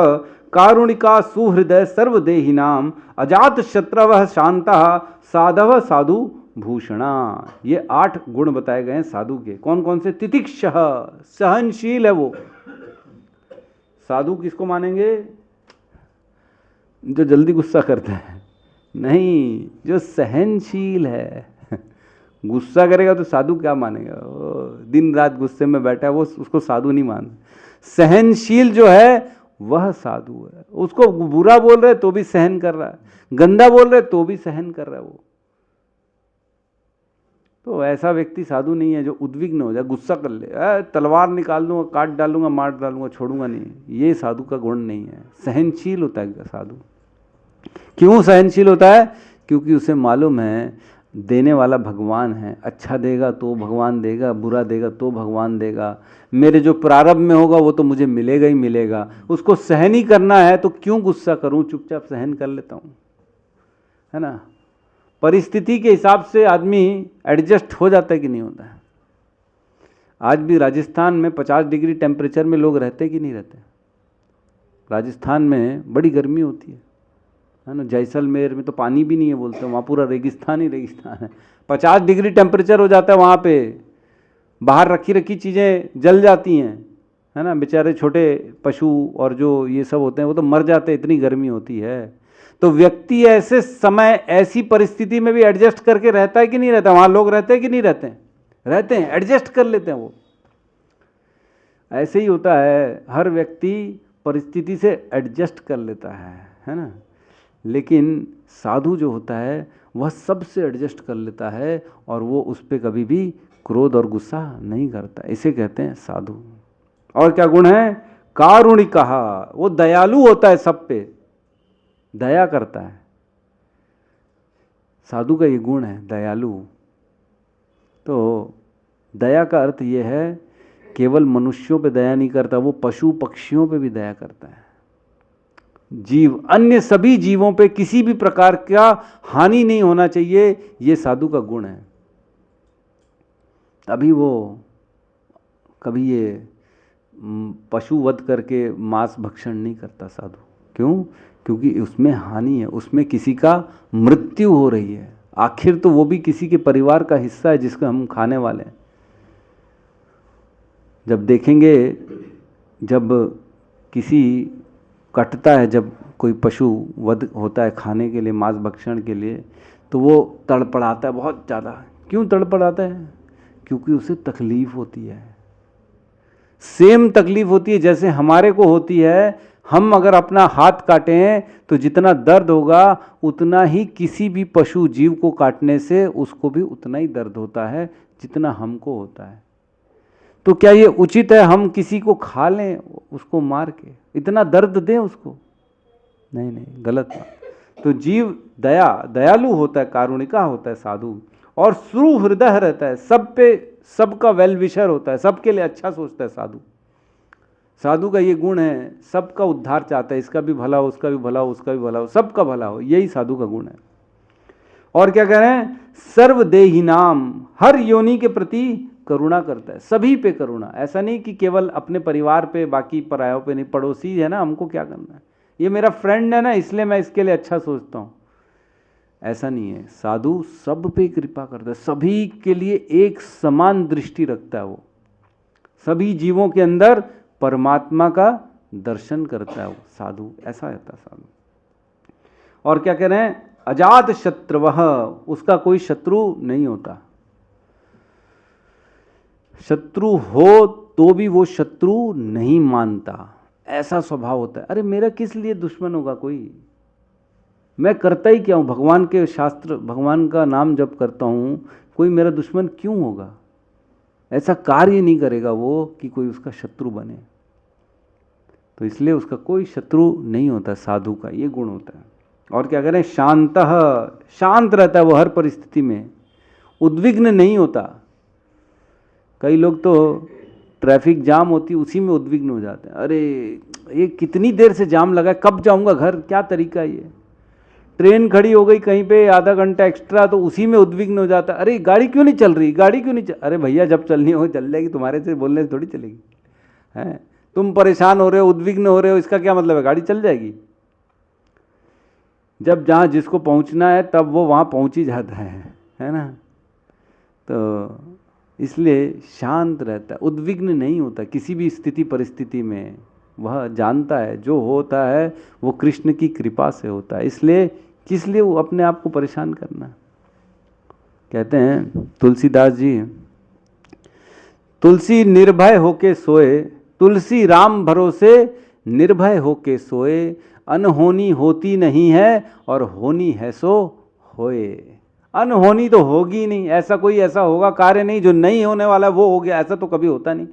कारुणिका सुहृदय सर्वदेहिनाम अजात शत्रवः शांतः साधव साधु भूषणा। ये 8 गुण बताए गए हैं साधु के। कौन कौन से? तितिक्षः, सहनशील है वो। साधु किसको मानेंगे? जो जल्दी गुस्सा करते हैं, नहीं, जो सहनशील है। गुस्सा करेगा तो साधु क्या मानेगा, दिन रात गुस्से में बैठा है वो, उसको साधु नहीं मान। सहनशील जो है वह साधु है। उसको बुरा बोल रहे तो भी सहन कर रहा है, गंदा बोल रहे तो भी सहन कर रहा है वो। तो ऐसा व्यक्ति साधु नहीं है जो उद्विग्न हो जाए, गुस्सा कर ले, तलवार निकाल दूंगा, काट डालूंगा, मार डालूंगा, छोड़ूंगा नहीं। ये साधु का गुण नहीं है। सहनशील होता है साधु। क्यों सहनशील होता है? क्योंकि उसे मालूम है देने वाला भगवान है। अच्छा देगा तो भगवान देगा, बुरा देगा तो भगवान देगा। मेरे जो प्रारब्ध में होगा वो तो मुझे मिलेगा ही मिलेगा। उसको सहन ही करना है तो क्यों गुस्सा करूं, चुपचाप सहन कर लेता हूं, है ना। परिस्थिति के हिसाब से आदमी एडजस्ट हो जाता है कि नहीं होता है। आज भी राजस्थान में 50 डिग्री टेम्परेचर में लोग रहते कि नहीं रहते? राजस्थान में बड़ी गर्मी होती है ना। जैसलमेर में तो पानी भी नहीं है बोलते, वहाँ पूरा रेगिस्तान ही रेगिस्तान है। 50 डिग्री टेम्परेचर हो जाता है वहाँ पे, बाहर रखी रखी चीज़ें जल जाती हैं, है ना। बेचारे छोटे पशु और जो ये सब होते हैं वो तो मर जाते हैं, इतनी गर्मी होती है। तो व्यक्ति ऐसे समय, ऐसी परिस्थिति में भी एडजस्ट करके रहता है कि नहीं रहता? वहाँ लोग रहते हैं कि नहीं रहते हैं? रहते हैं, एडजस्ट कर लेते हैं वो। ऐसे ही होता है, हर व्यक्ति परिस्थिति से एडजस्ट कर लेता है ना। लेकिन साधु जो होता है वह सबसे एडजस्ट कर लेता है और वो उस पर कभी भी क्रोध और गुस्सा नहीं करता। इसे कहते हैं साधु। और क्या गुण है? कारुणिकः, वो दयालु होता है, सब पे दया करता है। साधु का ये गुण है, दयालु। तो दया का अर्थ ये है केवल मनुष्यों पे दया नहीं करता, वो पशु पक्षियों पे भी दया करता है। जीव, अन्य सभी जीवों पे किसी भी प्रकार का हानि नहीं होना चाहिए, ये साधु का गुण है। अभी वो कभी ये पशु वध करके मांस भक्षण नहीं करता साधु। क्यों? क्योंकि उसमें हानि है, उसमें किसी का मृत्यु हो रही है। आखिर तो वो भी किसी के परिवार का हिस्सा है जिसको हम खाने वाले हैं। जब देखेंगे, जब किसी कटता है, जब कोई पशु वध होता है खाने के लिए, मांस भक्षण के लिए, तो वो तड़पड़ाता है बहुत ज़्यादा। क्यों तड़पड़ाता है? क्योंकि उसे तकलीफ होती है। सेम तकलीफ होती है जैसे हमारे को होती है। हम अगर अपना हाथ काटें तो जितना दर्द होगा उतना ही किसी भी पशु जीव को काटने से उसको भी उतना ही दर्द होता है जितना हमको होता है। तो क्या ये उचित है हम किसी को खा लें, उसको मार के इतना दर्द दें उसको? नहीं नहीं, गलत बात। तो जीव दयालु होता है, कारुणिका होता है साधु, और सुहृदय रहता है, सब पे सबका वेल विशर होता है, सबके लिए अच्छा सोचता है साधु। साधु का ये गुण है, सबका उद्धार चाहता है, इसका भी भला हो, उसका भी भला हो, उसका भी भला हो, सबका भला हो, यही साधु का गुण है। और क्या कह रहे हैं? सर्वदेही नाम, हर योनि के प्रति करुणा करता है, सभी पे करुणा। ऐसा नहीं कि केवल अपने परिवार पे, बाकी परायों पे नहीं। पड़ोसी है ना, हमको क्या करना है, ये मेरा फ्रेंड है ना इसलिए मैं इसके लिए अच्छा सोचता हूँ, ऐसा नहीं है। साधु सब पे कृपा करता है, सभी के लिए एक समान दृष्टि रखता है। वो सभी जीवों के अंदर परमात्मा का दर्शन करता है वो साधु, ऐसा रहता है साधु। और क्या कह रहे हैं? अजात शत्रुवः, उसका कोई शत्रु नहीं होता। शत्रु हो तो भी वो शत्रु नहीं मानता, ऐसा स्वभाव होता है। अरे मेरा किस लिए दुश्मन होगा कोई, मैं करता ही क्या हूँ, भगवान के शास्त्र, भगवान का नाम जप करता हूँ, कोई मेरा दुश्मन क्यों होगा? ऐसा कार्य नहीं करेगा वो कि कोई उसका शत्रु बने। तो इसलिए उसका कोई शत्रु नहीं होता साधु का, ये गुण होता है। और क्या करें? शांतः, शांत रहता है वो हर परिस्थिति में, उद्विग्न नहीं होता। कई लोग तो ट्रैफिक जाम होती है उसी में उद्विग्न हो जाते हैं। अरे ये कितनी देर से जाम लगा है, कब जाऊंगा घर, क्या तरीका है ये। ट्रेन खड़ी हो गई कहीं पे आधा घंटा एक्स्ट्रा, तो उसी में उद्विग्न हो जाता है। अरे गाड़ी क्यों नहीं चल रही, गाड़ी क्यों नहीं चल। अरे भैया जब चलनी हो चल जाएगी, तुम्हारे से बोलने से थोड़ी चलेगी, है। तुम परेशान हो रहे हो, उद्विग्न हो रहे हो, इसका क्या मतलब है? गाड़ी चल जाएगी। जब जहाँ जिसको पहुँचना है तब वो वहाँ पहुँच ही जाता है ना। तो इसलिए शांत रहता है, उद्विग्न नहीं होता किसी भी स्थिति परिस्थिति में। वह जानता है जो होता है वो कृष्ण की कृपा से होता है। इसलिए किस लिए वो अपने आप को परेशान करना। कहते हैं तुलसीदास जी, तुलसी निर्भय होके सोए, तुलसी राम भरोसे निर्भय होके सोए, अनहोनी होती नहीं है और होनी है सो होए। अनहोनी तो होगी नहीं, ऐसा होगा कार्य नहीं जो नहीं होने वाला वो हो गया, ऐसा तो कभी होता नहीं।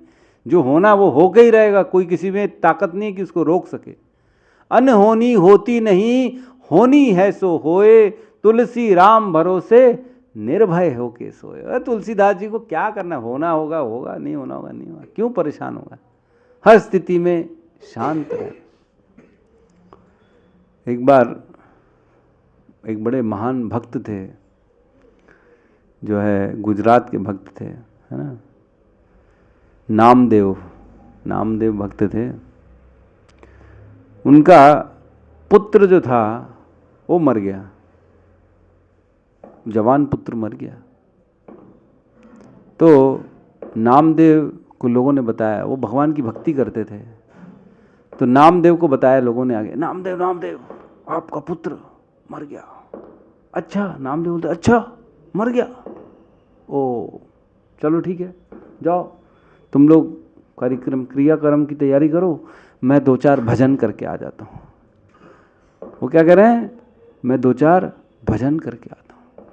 जो होना वो होके ही रहेगा, कोई किसी में ताकत नहीं है कि उसको रोक सके। अनहोनी होती नहीं, होनी है सो होए, तुलसी राम भरोसे निर्भय होके सोए। तुलसीदास जी को क्या करना, होना होगा होगा, नहीं होना होगा नहीं होगा, क्यों परेशान होगा, हर स्थिति में शांत रहे। एक बार एक बड़े महान भक्त थे, जो है गुजरात के भक्त थे, है ना, नामदेव भक्त थे। उनका पुत्र जो था वो मर गया, जवान पुत्र मर गया। तो नामदेव को लोगों ने बताया, वो भगवान की भक्ति करते थे, तो नामदेव को बताया लोगों ने आगे, नामदेव आपका पुत्र मर गया। अच्छा, नामदेव बोलते अच्छा मर गया, ओ चलो ठीक है, जाओ तुम लोग क्रियाक्रम की तैयारी करो, मैं 2-4 भजन करके आ जाता हूँ। वो क्या कह रहे हैं, मैं 2-4 भजन करके आता हूँ।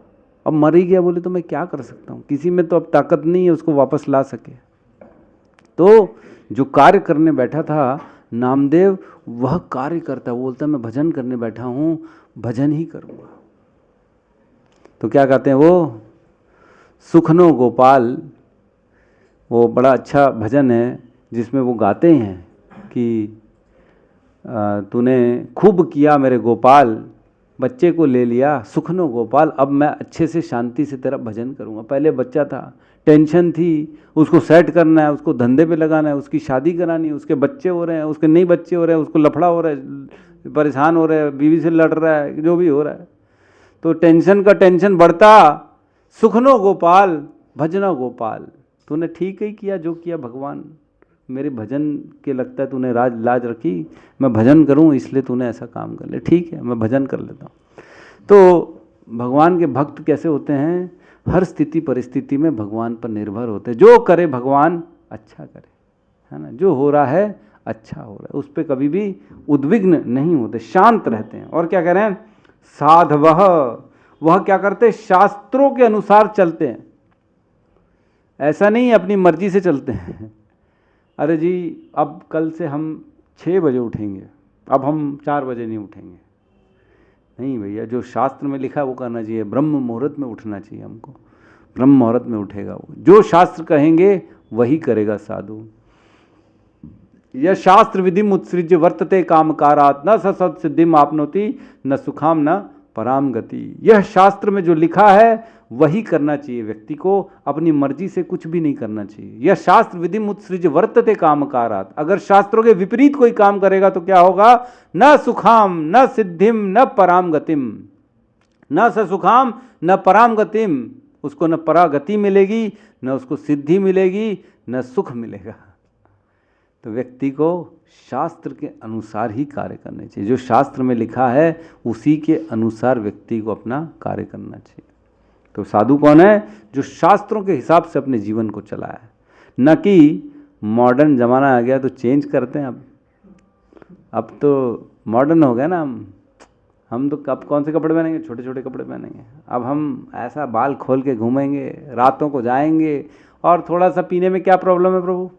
अब मर ही गया, बोले तो मैं क्या कर सकता हूँ, किसी में तो अब ताकत नहीं है उसको वापस ला सके। तो जो कार्य करने बैठा था नामदेव, वह कार्य करता, वो बोलता मैं भजन करने बैठा हूँ, भजन ही करूँगा। तो क्या कहते हैं वो, सुखनो गोपाल, वो बड़ा अच्छा भजन है जिसमें वो गाते हैं कि तूने खूब किया मेरे गोपाल, बच्चे को ले लिया सुखनो गोपाल, अब मैं अच्छे से शांति से तेरा भजन करूँगा। पहले बच्चा था, टेंशन थी, उसको सेट करना है, उसको धंधे पे लगाना है, उसकी शादी करानी है, उसके बच्चे हो रहे हैं, उसके नहीं बच्चे हो रहे हैं, उसको लफड़ा हो रहा है, परेशान हो रहा है, बीवी से लड़ रहा है, जो भी हो रहा है। तो टेंशन का टेंशन बढ़ता, सुखनो गोपाल भजनो गोपाल, तूने ठीक ही किया जो किया भगवान, मेरे भजन के लगता है तूने लाज रखी, मैं भजन करूं इसलिए तूने ऐसा काम कर लिया, ठीक है मैं भजन कर लेता हूँ। तो भगवान के भक्त कैसे होते हैं, हर स्थिति परिस्थिति में भगवान पर निर्भर होते हैं। जो करे भगवान अच्छा करे, है ना, जो हो रहा है अच्छा हो रहा है, उस पर कभी भी उद्विग्न नहीं होते, शांत रहते हैं। और क्या कह रहे हैं, साधवः, वह क्या करते हैं, शास्त्रों के अनुसार चलते हैं। ऐसा नहीं अपनी मर्जी से चलते हैं, अरे जी अब कल से हम 6 बजे उठेंगे, अब हम 4 बजे नहीं उठेंगे। नहीं भैया, जो शास्त्र में लिखा है वो करना चाहिए, ब्रह्म मुहूर्त में उठना चाहिए हमको, ब्रह्म मुहूर्त में उठेगा वो, जो शास्त्र कहेंगे वही करेगा साधु। यह शास्त्र विधि उत्सृज्य वर्तते कामकारात्, न सत सिद्धिम आपनोति न सुखाम न पराम गति। यह शास्त्र में जो लिखा है वही करना चाहिए व्यक्ति को, अपनी मर्जी से कुछ भी नहीं करना चाहिए। यह शास्त्र विधि उत्सृज्य वर्तते कामकारात्, अगर शास्त्रों के विपरीत कोई काम करेगा तो क्या होगा, न सुखाम न सिद्धिम न पराम गतिम, न स सुखाम न पराम गतिम, उसको न परागति मिलेगी, न उसको सिद्धि मिलेगी, न सुख मिलेगा। तो व्यक्ति को शास्त्र के अनुसार ही कार्य करने चाहिए, जो शास्त्र में लिखा है उसी के अनुसार व्यक्ति को अपना कार्य करना चाहिए। तो साधु कौन है, जो शास्त्रों के हिसाब से अपने जीवन को चलाया है, न कि मॉडर्न ज़माना आ गया तो चेंज करते हैं। अब तो मॉडर्न हो गया ना, हम तो अब कौन से कपड़े पहनेंगे, छोटे छोटे कपड़े पहनेंगे। अब हम ऐसा बाल खोल के घूमेंगे, रातों को जाएंगे, और थोड़ा सा पीने में क्या प्रॉब्लम है प्रभु,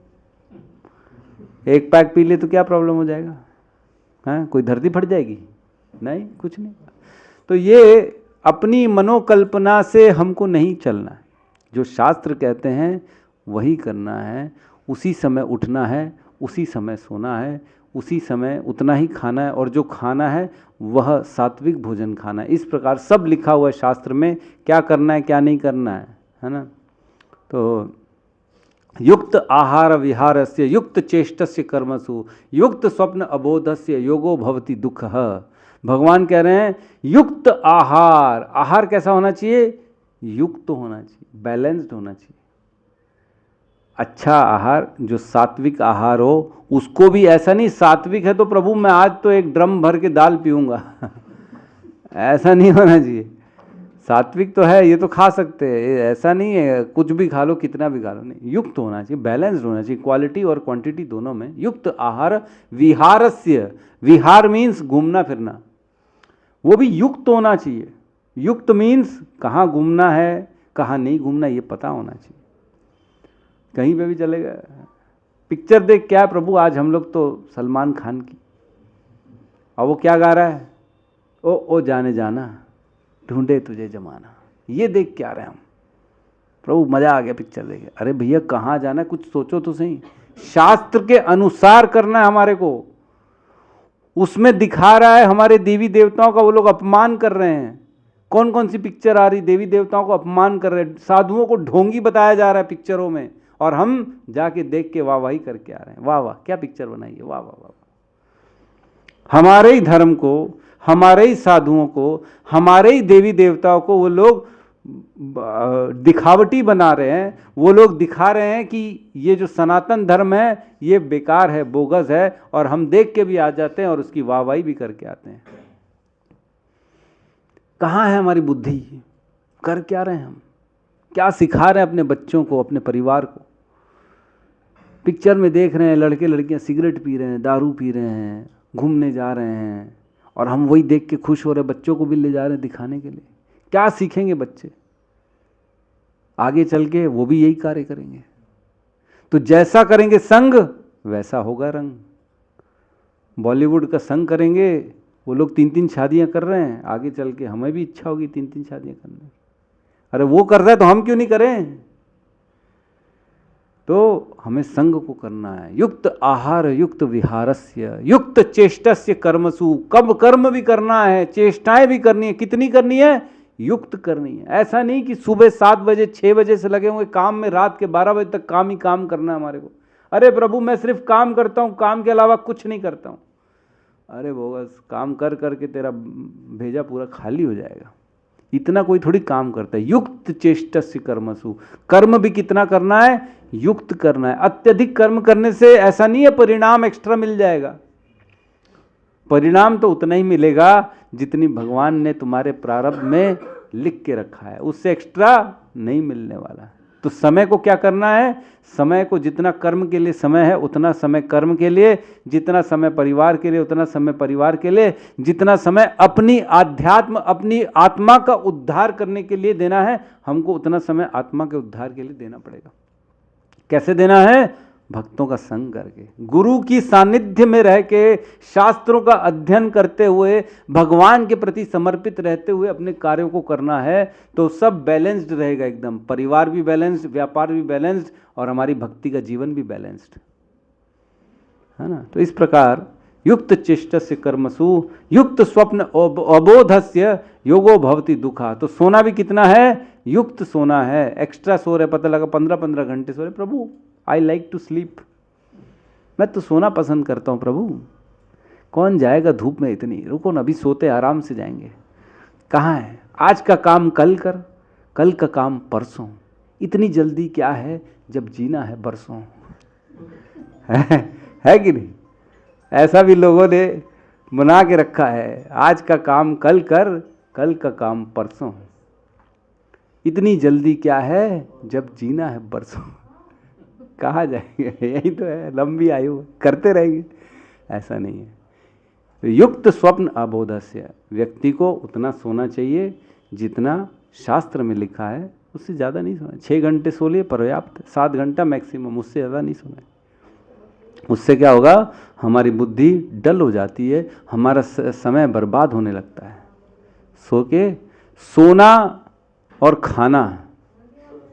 1 पैक पी ले तो क्या प्रॉब्लम हो जाएगा, हैं, कोई धरती फट जाएगी, नहीं, कुछ नहीं। तो ये अपनी मनोकल्पना से हमको नहीं चलना है, जो शास्त्र कहते हैं वही करना है, उसी समय उठना है, उसी समय सोना है, उसी समय उतना ही खाना है, और जो खाना है वह सात्विक भोजन खाना है। इस प्रकार सब लिखा हुआ है शास्त्र में, क्या करना है क्या नहीं करना है ना। तो युक्त आहार विहारस्य युक्त चेष्टस्य कर्मसु युक्त स्वप्न अबोधस्य योगो भवति दुःखः। भगवान कह रहे हैं युक्त आहार, आहार कैसा होना चाहिए, युक्त होना चाहिए, बैलेंस्ड होना चाहिए। अच्छा आहार, जो सात्विक आहार हो, उसको भी ऐसा नहीं सात्विक है तो प्रभु मैं आज तो 1 ड्रम भर के दाल पीऊंगा ऐसा नहीं होना चाहिए। सात्विक तो है, ये तो खा सकते हैं, ऐसा नहीं है कुछ भी खा लो कितना भी खा लो, नहीं, युक्त होना चाहिए, बैलेंस्ड होना चाहिए, क्वालिटी और क्वांटिटी दोनों में युक्त आहार। विहारस्य, विहार मीन्स घूमना फिरना, वो भी युक्त होना चाहिए। युक्त मीन्स कहाँ घूमना है कहाँ नहीं घूमना ये पता होना चाहिए। कहीं पे भी चलेगा, पिक्चर देख क्या प्रभु, आज हम लोग तो सलमान खान की, और वो क्या गा रहा है, ओ जाने जाना ढूंढे तुझे जमाना, ये देख के आ रहे हैं हम, प्रभु मजा आ गया पिक्चर देखे। अरे भैया कहाँ जाना है कुछ सोचो तो सही, शास्त्र के अनुसार करना है हमारे को। उसमें दिखा रहा है हमारे देवी देवताओं का वो लोग अपमान कर रहे हैं। कौन कौन सी पिक्चर आ रही, देवी देवताओं को अपमान कर रहे हैं, साधुओं को ढोंगी बताया जा रहा है पिक्चरों में, और हम जाके देख के वाहवाही करके आ रहे हैं, वाह वाह क्या पिक्चर बनाई है, वाह वाह वाह। हमारे ही धर्म को, हमारे ही साधुओं को, हमारे ही देवी देवताओं को वो लोग दिखावटी बना रहे हैं। वो लोग दिखा रहे हैं कि ये जो सनातन धर्म है ये बेकार है, बोगस है, और हम देख के भी आ जाते हैं और उसकी वाहवाही भी करके आते हैं। कहाँ है हमारी बुद्धि, कर क्या रहे हैं हम, क्या सिखा रहे हैं अपने बच्चों को, अपने परिवार को। पिक्चर में देख रहे हैं लड़के लड़कियां सिगरेट पी रहे हैं, दारू पी रहे हैं, घूमने जा रहे हैं, और हम वही देख के खुश हो रहे हैं, बच्चों को भी ले जा रहे हैं दिखाने के लिए। क्या सीखेंगे बच्चे, आगे चल के वो भी यही कार्य करेंगे। तो जैसा करेंगे संग वैसा होगा रंग। बॉलीवुड का संग करेंगे, वो लोग 3-3 शादियां कर रहे हैं, आगे चल के हमें भी इच्छा होगी 3-3 शादियां करने। अरे वो कर रहा है तो हम क्यों नहीं करें। तो हमें संग को करना है। युक्त आहार युक्त विहारस्य युक्त चेष्टस्य कर्मसु, कब कर्म भी करना है, चेष्टाएं भी करनी है, कितनी करनी है, युक्त करनी है। ऐसा नहीं कि सुबह 7 बजे 6 बजे से लगे हुए काम में, रात के 12 बजे तक काम ही काम करना है हमारे को। अरे प्रभु मैं सिर्फ काम करता हूँ, काम के अलावा कुछ नहीं करता हूँ। अरे बोगस, काम कर करके तेरा भेजा पूरा खाली हो जाएगा। इतना कोई थोड़ी काम करता है। युक्त चेष्टस्य कर्मसु, कर्म भी कितना करना है, युक्त करना है। अत्यधिक कर्म करने से ऐसा नहीं है परिणाम एक्स्ट्रा मिल जाएगा। परिणाम तो उतना ही मिलेगा जितनी भगवान ने तुम्हारे प्रारब्ध में लिख के रखा है, उससे एक्स्ट्रा नहीं मिलने वाला। तो समय को क्या करना है, समय को जितना कर्म के लिए समय है उतना समय कर्म के लिए, जितना समय परिवार के लिए उतना समय परिवार के लिए, जितना समय अपनी आध्यात्म अपनी आत्मा का उद्धार करने के लिए देना है हमको उतना समय आत्मा के उद्धार के लिए देना पड़ेगा। कैसे देना है, भक्तों का संग करके, गुरु की सानिध्य में रह के, शास्त्रों का अध्ययन करते हुए, भगवान के प्रति समर्पित रहते हुए अपने कार्यों को करना है। तो सब बैलेंस्ड रहेगा एकदम, परिवार भी बैलेंस्ड, व्यापार भी बैलेंस्ड, और हमारी भक्ति का जीवन भी बैलेंस्ड है ना। तो इस प्रकार युक्त चेष्टस्य कर्मसु युक्त स्वप्न अबोधस्य योगो भवति दुखा। तो सोना भी कितना है, युक्त सोना है। एक्स्ट्रा सो रहे, पता लगा 15-15 घंटे सो रहे, प्रभु आई लाइक टू स्लीप, मैं तो सोना पसंद करता हूँ प्रभु, कौन जाएगा धूप में इतनी, रुको ना अभी सोते आराम से जाएंगे। कहाँ है, आज का काम कल कर, कल का काम परसों, इतनी जल्दी क्या है जब जीना है बरसों। है कि नहीं, ऐसा भी लोगों ने बना के रखा है, आज का काम कल कर, कल का काम परसों, इतनी जल्दी क्या है जब जीना है बरसों। कहाँ जाएंगे, यही तो है, लंबी आयु करते रहेंगे, ऐसा नहीं है। तो युक्त स्वप्न अबोधस्य, व्यक्ति को उतना सोना चाहिए जितना शास्त्र में लिखा है, उससे ज़्यादा नहीं सोना। 6 घंटे सो लिए पर्याप्त, 7 घंटा मैक्सिमम, उससे ज़्यादा नहीं सोना। उससे क्या होगा, हमारी बुद्धि डल हो जाती है, हमारा समय बर्बाद होने लगता है। सो के सोना और खाना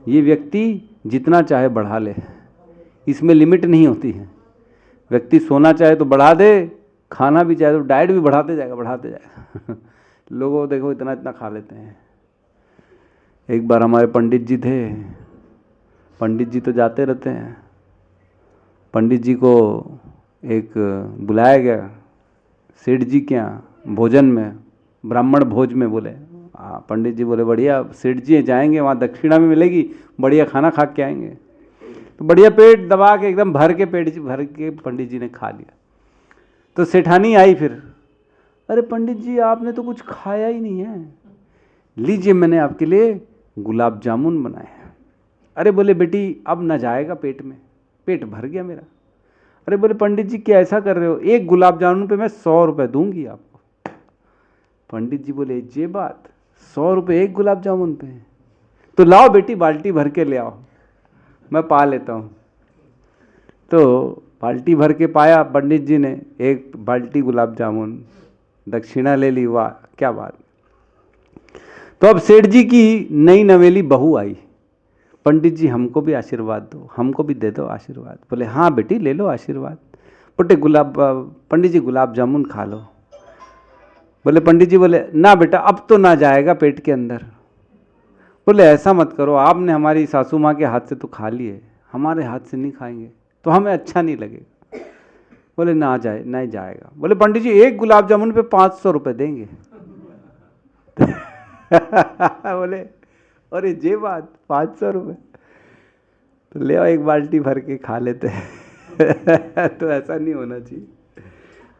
ये व्यक्ति जितना चाहे बढ़ा ले, इसमें लिमिट नहीं होती है। व्यक्ति सोना चाहे तो बढ़ा दे, खाना भी चाहे तो डाइट भी बढ़ाते जाएगा। लोगों देखो इतना इतना खा लेते हैं। एक बार हमारे पंडित जी थे, पंडित जी तो जाते रहते हैं, पंडित जी को एक बुलाया गया सेठ जी के यहाँ भोजन में, ब्राह्मण भोज में। बोले पंडित जी बोले बढ़िया, सेठ जी जाएंगे वहाँ दक्षिणा में मिलेगी, बढ़िया खाना खा के आएंगे। तो बढ़िया पेट दबा के एकदम भर के पंडित जी ने खा लिया। तो सेठानी आई फिर, अरे पंडित जी आपने तो कुछ खाया ही नहीं है, लीजिए मैंने आपके लिए गुलाब जामुन बनाए हैं। अरे बोले बेटी अब ना जाएगा पेट में, पेट भर गया मेरा। अरे बोले पंडित जी क्या ऐसा कर रहे हो, एक गुलाब जामुन पे मैं 100 रुपये दूंगी आपको। पंडित जी बोले ये बात, 100 रुपये एक गुलाब जामुन पे, तो लाओ बेटी बाल्टी भर के ले आओ, मैं पा लेता हूँ। तो बाल्टी भर के पाया पंडित जी ने, एक बाल्टी गुलाब जामुन, दक्षिणा ले ली। वाह क्या बात। तो अब सेठ जी की नई नवेली बहू आई, पंडित जी हमको भी आशीर्वाद दो, हमको भी दे दो आशीर्वाद। बोले हाँ बेटी ले लो आशीर्वाद। बोले पंडित जी गुलाब जामुन खा लो। बोले पंडित जी बोले ना बेटा अब तो ना जाएगा पेट के अंदर। बोले ऐसा मत करो, आपने हमारी सासू माँ के हाथ से तो खा लिए, हमारे हाथ से नहीं खाएंगे तो हमें अच्छा नहीं लगेगा। बोले ना जाए, नहीं जाएगा। बोले पंडित जी एक गुलाब जामुन पे 500 रुपये देंगे। बोले अरे ये बात, 500 रुपये तो ले आओ एक बाल्टी भर के खा लेते हैं। तो ऐसा नहीं होना चाहिए,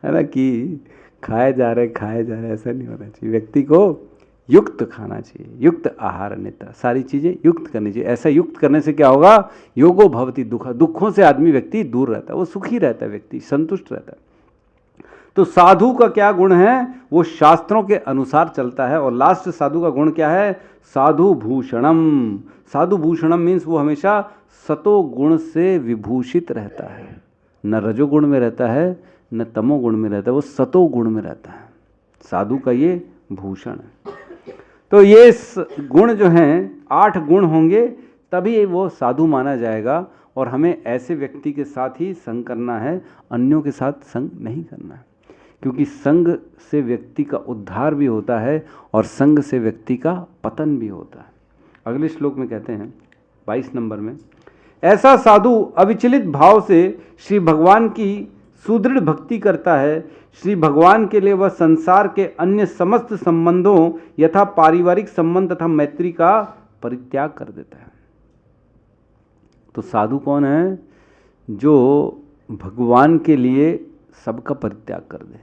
है ना, कि खाए जा रहे ऐसा नहीं होना चाहिए। व्यक्ति को युक्त खाना चाहिए, युक्त आहार अन्यथा, सारी चीज़ें युक्त करनी चाहिए। ऐसा युक्त करने से क्या होगा, योगो भवति दुखा, दुखों से आदमी व्यक्ति दूर रहता है, वो सुखी रहता है, व्यक्ति संतुष्ट रहता है। तो साधु का क्या गुण है, वो शास्त्रों के अनुसार चलता है। और लास्ट साधु का गुण क्या है, साधु भूषणम। साधु भूषणम मीन्स वो हमेशा सतो गुण से विभूषित रहता है, न रजोगुण में रहता है न तमोगुण में रहता है, वो सतो गुण में रहता है। साधु का ये भूषण है। तो ये गुण जो हैं 8 गुण होंगे तभी वो साधु माना जाएगा। और हमें ऐसे व्यक्ति के साथ ही संग करना है, अन्यों के साथ संग नहीं करना है, क्योंकि संग से व्यक्ति का उद्धार भी होता है और संग से व्यक्ति का पतन भी होता है। अगले श्लोक में कहते हैं 22 नंबर में, ऐसा साधु अविचलित भाव से श्री भगवान की सुदृढ़ भक्ति करता है। श्री भगवान के लिए वह संसार के अन्य समस्त संबंधों यथा पारिवारिक संबंध तथा मैत्री का परित्याग कर देता है। तो साधु कौन है, जो भगवान के लिए सबका परित्याग कर दे।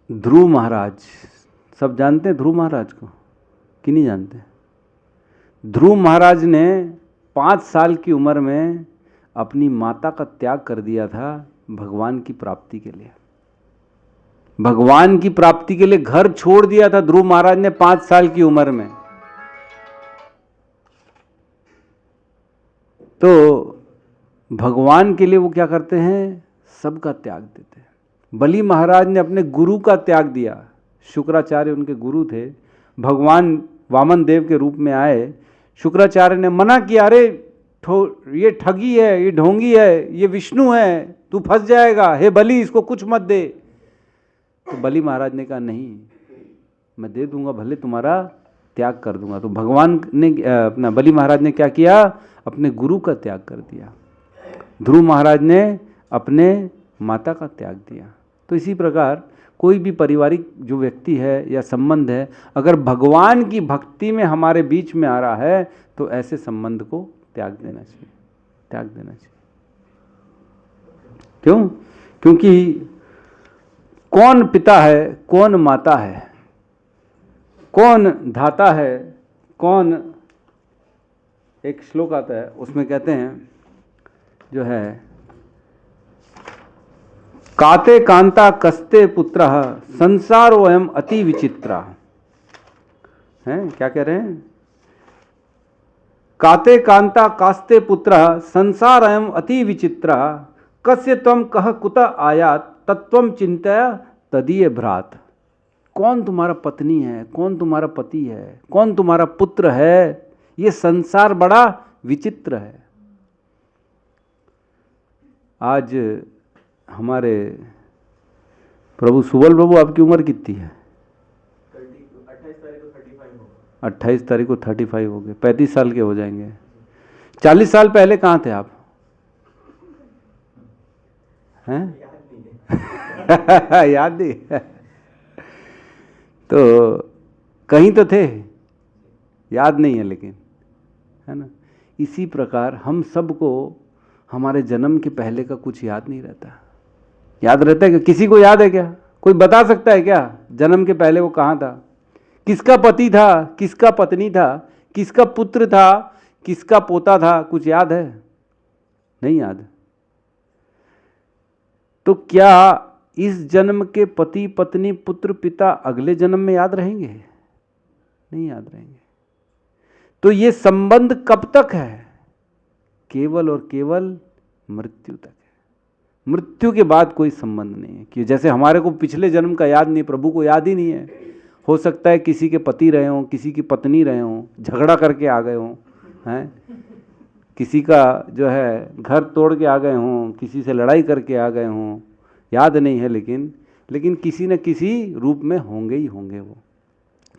ध्रुव महाराज, सब जानते हैं ध्रुव महाराज को कि नहीं जानते? ध्रुव महाराज ने 5 साल की उम्र में अपनी माता का त्याग कर दिया था भगवान की प्राप्ति के लिए। भगवान की प्राप्ति के लिए घर छोड़ दिया था ध्रुव महाराज ने 5 साल की उम्र में। तो भगवान के लिए वो क्या करते हैं, सबका त्याग देते हैं। बलि महाराज ने अपने गुरु का त्याग दिया। शुक्राचार्य उनके गुरु थे, भगवान वामन देव के रूप में आए। शुक्राचार्य ने मना किया, अरे ये ठगी है, ये ढोंगी है, ये विष्णु है, तू फंस जाएगा, हे बलि इसको कुछ मत दे। तो बलि महाराज ने कहा नहीं, मैं दे दूंगा, भले तुम्हारा त्याग कर दूंगा। तो भगवान ने अपना बलि महाराज ने क्या किया, अपने गुरु का त्याग कर दिया। ध्रुव महाराज ने अपने माता का त्याग दिया। तो इसी प्रकार कोई भी पारिवारिक जो व्यक्ति है या संबंध है, अगर भगवान की भक्ति में हमारे बीच में आ रहा है तो ऐसे संबंध को त्याग देना चाहिए, त्याग देना चाहिए। क्यों? क्योंकि कौन पिता है, कौन माता है, कौन धाता है, कौन, एक श्लोक आता है उसमें कहते हैं जो है, काते कांता कस्ते पुत्र संसारो अयम अति विचित्रा। हैं क्या कह रहे हैं? काते कांता कास्ते पुत्र संसार अयम अति विचित्रा कस्य त्वम कह कुत आयात तत्वम चिंतया तदीय भ्रात। कौन तुम्हारा पत्नी है, कौन तुम्हारा पति है, कौन तुम्हारा पुत्र है, ये संसार बड़ा विचित्र है। आज हमारे प्रभु सुबल प्रभु, आपकी उम्र कितनी है? 28 तारीख को 35 हो गए, 35 साल के हो जाएंगे। 40 साल पहले कहाँ थे आप? हैं? याद नहीं? तो कहीं तो थे, याद नहीं है लेकिन, है ना। इसी प्रकार हम सबको हमारे जन्म के पहले का कुछ याद नहीं रहता। याद रहता है क्या? किसी को याद है क्या? कोई बता सकता है क्या जन्म के पहले वो कहाँ था, किसका पति था, किसका पत्नी था, किसका पुत्र था, किसका पोता था? कुछ याद है? नहीं याद। तो क्या इस जन्म के पति पत्नी पुत्र पिता अगले जन्म में याद रहेंगे? नहीं याद रहेंगे। तो ये संबंध कब तक है? केवल और केवल मृत्यु तक है। मृत्यु के बाद कोई संबंध नहीं है। कि जैसे हमारे को पिछले जन्म का याद नहीं, प्रभु को याद ही नहीं है। हो सकता है किसी के पति रहे हों, किसी की पत्नी रहे हों, झगड़ा करके आ गए हों, हैं, किसी का जो है घर तोड़ के आ गए हों, किसी से लड़ाई करके आ गए हों, याद नहीं है, लेकिन किसी न किसी रूप में होंगे ही होंगे वो।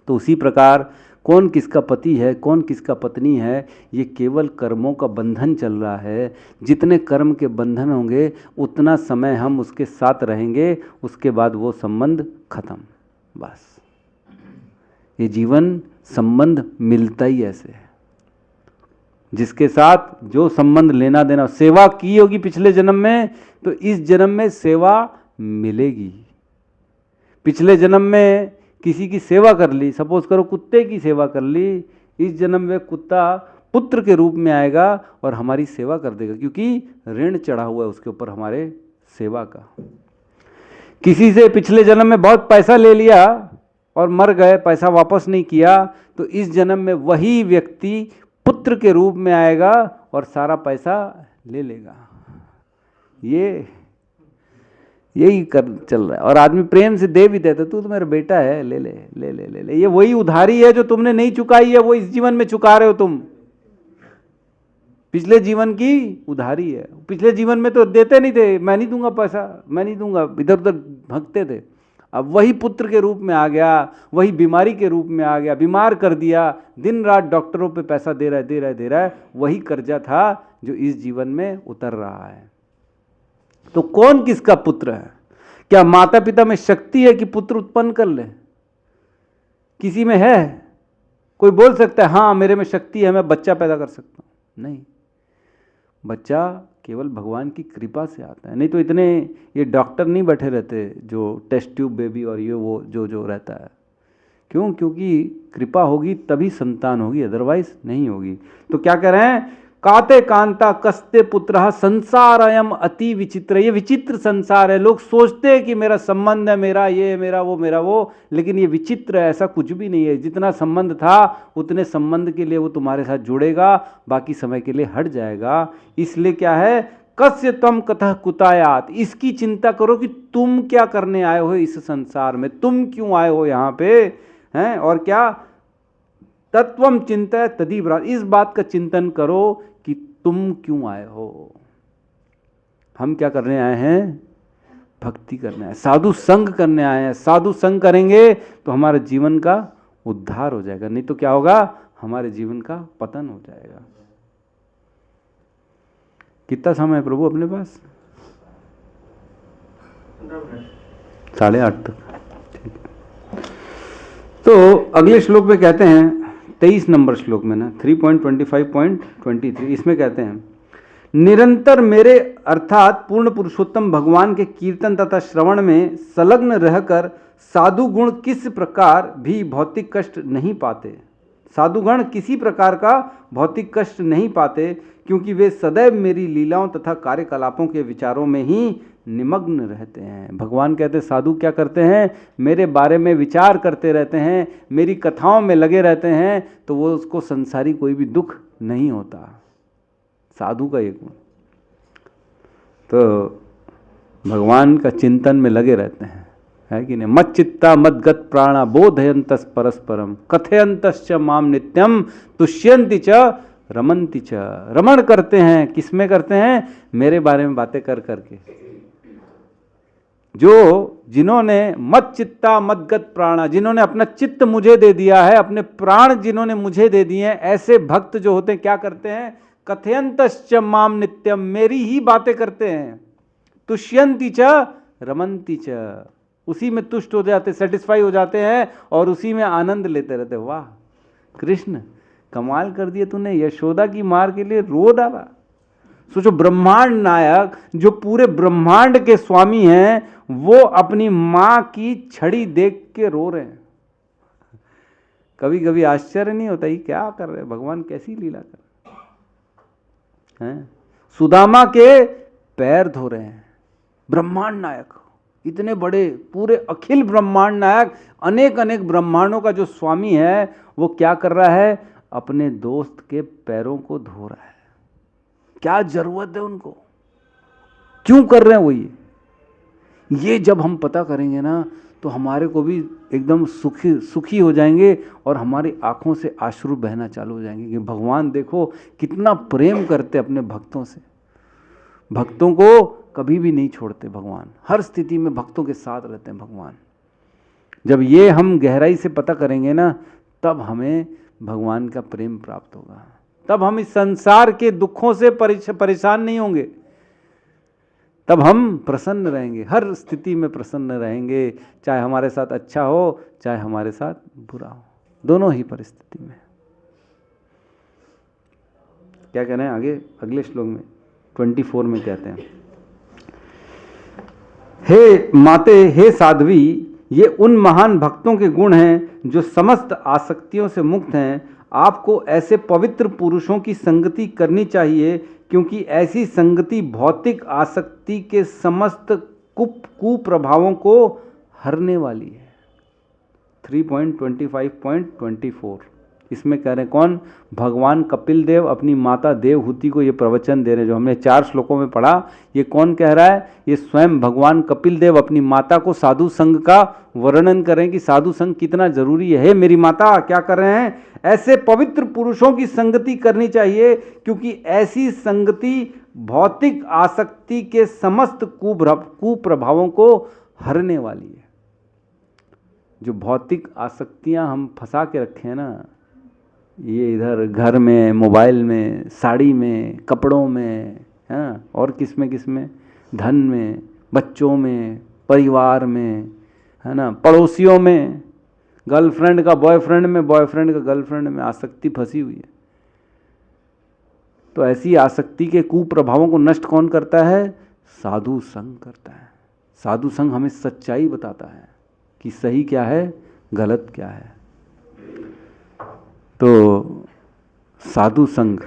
तो उसी प्रकार कौन किसका पति है, कौन किसका पत्नी है, ये केवल कर्मों का बंधन चल रहा है। जितने कर्म के बंधन होंगे उतना समय हम उसके साथ रहेंगे, उसके बाद वो संबंध खत्म। बस ये जीवन संबंध मिलता ही ऐसे है। जिसके साथ जो संबंध लेना देना, सेवा की होगी पिछले जन्म में तो इस जन्म में सेवा मिलेगी। पिछले जन्म में किसी की सेवा कर ली, सपोज करो कुत्ते की सेवा कर ली, इस जन्म में कुत्ता पुत्र के रूप में आएगा और हमारी सेवा कर देगा, क्योंकि ऋण चढ़ा हुआ है उसके ऊपर हमारे सेवा का। किसी से पिछले जन्म में बहुत पैसा ले लिया और मर गए, पैसा वापस नहीं किया, तो इस जन्म में वही व्यक्ति पुत्र के रूप में आएगा और सारा पैसा ले लेगा। यही चल रहा है। और आदमी प्रेम से दे भी देता, तू तो मेरा बेटा है, ले ले ले ले ले ले। ये वही उधारी है जो तुमने नहीं चुकाई है, वो इस जीवन में चुका रहे हो तुम। पिछले जीवन की उधारी है। पिछले जीवन में तो देते नहीं थे, मैं नहीं दूंगा पैसा, मैं नहीं दूंगा, इधर उधर भगते थे। अब वही पुत्र के रूप में आ गया, वही बीमारी के रूप में आ गया, बीमार कर दिया, दिन रात डॉक्टरों पे पैसा दे रहा है। वही कर्जा था जो इस जीवन में उतर रहा है। तो कौन किसका पुत्र है? क्या माता पिता में शक्ति है कि पुत्र उत्पन्न कर ले? किसी में है? कोई बोल सकता है हाँ मेरे में शक्ति है, मैं बच्चा पैदा कर सकता हूं? नहीं, बच्चा केवल भगवान की कृपा से आता है। नहीं तो इतने ये डॉक्टर नहीं बैठे रहते जो टेस्ट ट्यूब बेबी और ये वो जो रहता है। क्यों? क्योंकि कृपा होगी तभी संतान होगी, अदरवाइज नहीं होगी। तो क्या कह रहे हैं? काते कांता कस्ते पुत्र संसार अयम अति विचित्र। ये विचित्र संसार है। लोग सोचते हैं कि मेरा संबंध है, मेरा ये, मेरा वो, लेकिन ये विचित्र है, ऐसा कुछ भी नहीं है। जितना संबंध था उतने संबंध के लिए वो तुम्हारे साथ जुड़ेगा, बाकी समय के लिए हट जाएगा। इसलिए क्या है? कस्य तम कतः कुतायात। इसकी चिंता करो कि तुम क्या करने आए हो इस संसार में, तुम क्यों आए हो यहाँ पे, हैं? और क्या? तत्वम चिंता तदी व्रात। इस बात का चिंतन करो कि तुम क्यों आए हो। हम क्या करने आए हैं? भक्ति करने आए, साधु संग करने आए हैं। साधु संग करेंगे तो हमारे जीवन का उद्धार हो जाएगा, नहीं तो क्या होगा? हमारे जीवन का पतन हो जाएगा। कितना समय है प्रभु अपने पास? 8:30 तक। तो अगले श्लोक में कहते हैं 23 नंबर श्लोक में ना 3.25.23 इसमें कहते हैं निरंतर मेरे अर्थात पूर्ण पुरुषोत्तम भगवान के कीर्तन तथा श्रवण में संलग्न रहकर साधु गुण किस प्रकार भी भौतिक कष्ट नहीं पाते। साधुगण किसी प्रकार का भौतिक कष्ट नहीं पाते क्योंकि वे सदैव मेरी लीलाओं तथा कार्यकलापों के विचारों में ही निमग्न रहते हैं। भगवान कहते साधु क्या करते हैं? मेरे बारे में विचार करते रहते हैं, मेरी कथाओं में लगे रहते हैं, तो वो उसको संसारी कोई भी दुख नहीं होता। साधु का एक गुण तो भगवान का चिंतन में लगे रहते हैं, है कि नहीं? मत चित्ता मत गत प्राणा बोधयंतस परस्परम कथयंतश्च माम नित्यम तुष्यंति च रमन्ति च। रमण करते हैं, किसमें करते हैं? मेरे बारे में बातें कर करके। जिन्होंने मत चित्ता मत गत प्राणा, जिन्होंने अपना चित्त मुझे दे दिया है, अपने प्राण जिन्होंने मुझे दे दिए हैं, ऐसे भक्त जो होते हैं क्या करते हैं? कथयंतश्च माम नित्यम, मेरी ही बातें करते हैं। तुष्यंति च रमन्ति च, उसी में तुष्ट हो जाते, सेटिस्फाई हो जाते हैं और उसी में आनंद लेते रहते। वाह कृष्ण, कमाल कर दिया तूने, यशोदा की मार के लिए रो डाला, सोचो, ब्रह्मांड नायक जो पूरे ब्रह्मांड के स्वामी हैं, वो अपनी मां की छड़ी देख के रो रहे हैं। कभी कभी आश्चर्य नहीं होता, ये क्या कर रहे हैं भगवान, कैसी लीला कर रहे हैं। सुदामा के पैर धो रहे हैं। ब्रह्मांड नायक, इतने बड़े पूरे अखिल ब्रह्मांड नायक, अनेक अनेक ब्रह्मांडों का जो स्वामी है, वो क्या कर रहा है, अपने दोस्त के पैरों को धो रहा है। क्या जरूरत है उनको, क्यों कर रहे हैं वो ये जब हम पता करेंगे ना, तो हमारे को भी एकदम सुखी हो जाएंगे और हमारी आंखों से अश्रु बहना चालू हो जाएंगे कि भगवान देखो कितना प्रेम करते अपने भक्तों से। भक्तों को कभी भी नहीं छोड़ते भगवान, हर स्थिति में भक्तों के साथ रहते हैं भगवान। जब ये हम गहराई से पता करेंगे ना, तब हमें भगवान का प्रेम प्राप्त होगा, तब हम इस संसार के दुखों से परेशान नहीं होंगे, तब हम प्रसन्न रहेंगे, हर स्थिति में प्रसन्न रहेंगे, चाहे हमारे साथ अच्छा हो चाहे हमारे साथ बुरा हो, दोनों ही परिस्थिति में। क्या कहना है आगे अगले श्लोक में 24 में कहते हैं, हे माते, हे साध्वी, ये उन महान भक्तों के गुण हैं जो समस्त आसक्तियों से मुक्त हैं। आपको ऐसे पवित्र पुरुषों की संगति करनी चाहिए, क्योंकि ऐसी संगति भौतिक आसक्ति के समस्त कुप्रभावों को हरने वाली है। 3.25.24 इसमें कह रहे हैं कौन, भगवान कपिल देव अपनी माता देवहूति को ये प्रवचन दे रहे हैं, जो हमने 4 श्लोकों में पढ़ा। ये कौन कह रहा है, ये स्वयं भगवान कपिल देव अपनी माता को साधु संघ का वर्णन करें कि साधु संघ कितना जरूरी है। मेरी माता क्या कर रहे हैं, ऐसे पवित्र पुरुषों की संगति करनी चाहिए, क्योंकि ऐसी संगति भौतिक आसक्ति के समस्त कुप्रभावों को हरने वाली है। जो भौतिक आसक्तियां हम फंसा के रखे हैं ना, ये इधर घर में, मोबाइल में, साड़ी में, कपड़ों में, हाँ, और किस में, धन में, बच्चों में, परिवार में, है ना, पड़ोसियों में, गर्लफ्रेंड का बॉयफ्रेंड में, बॉयफ्रेंड का गर्लफ्रेंड में आसक्ति फंसी हुई है। तो ऐसी आसक्ति के कुप्रभावों को नष्ट कौन करता है, साधु संग करता है। साधु संग हमें सच्चाई बताता है कि सही क्या है, गलत क्या है। तो साधु संग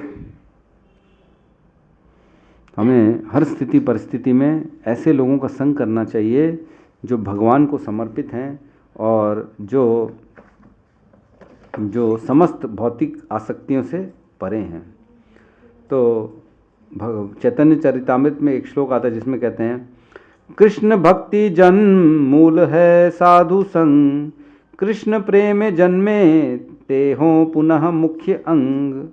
हमें हर स्थिति परिस्थिति में ऐसे लोगों का संग करना चाहिए जो भगवान को समर्पित हैं और जो समस्त भौतिक आसक्तियों से परे हैं। तो चैतन्य चरितामृत में एक श्लोक आता है जिसमें कहते हैं, कृष्ण भक्ति जन्म मूल है साधु संग, कृष्ण प्रेम जन्मे ते हो पुनः मुख्य अंग।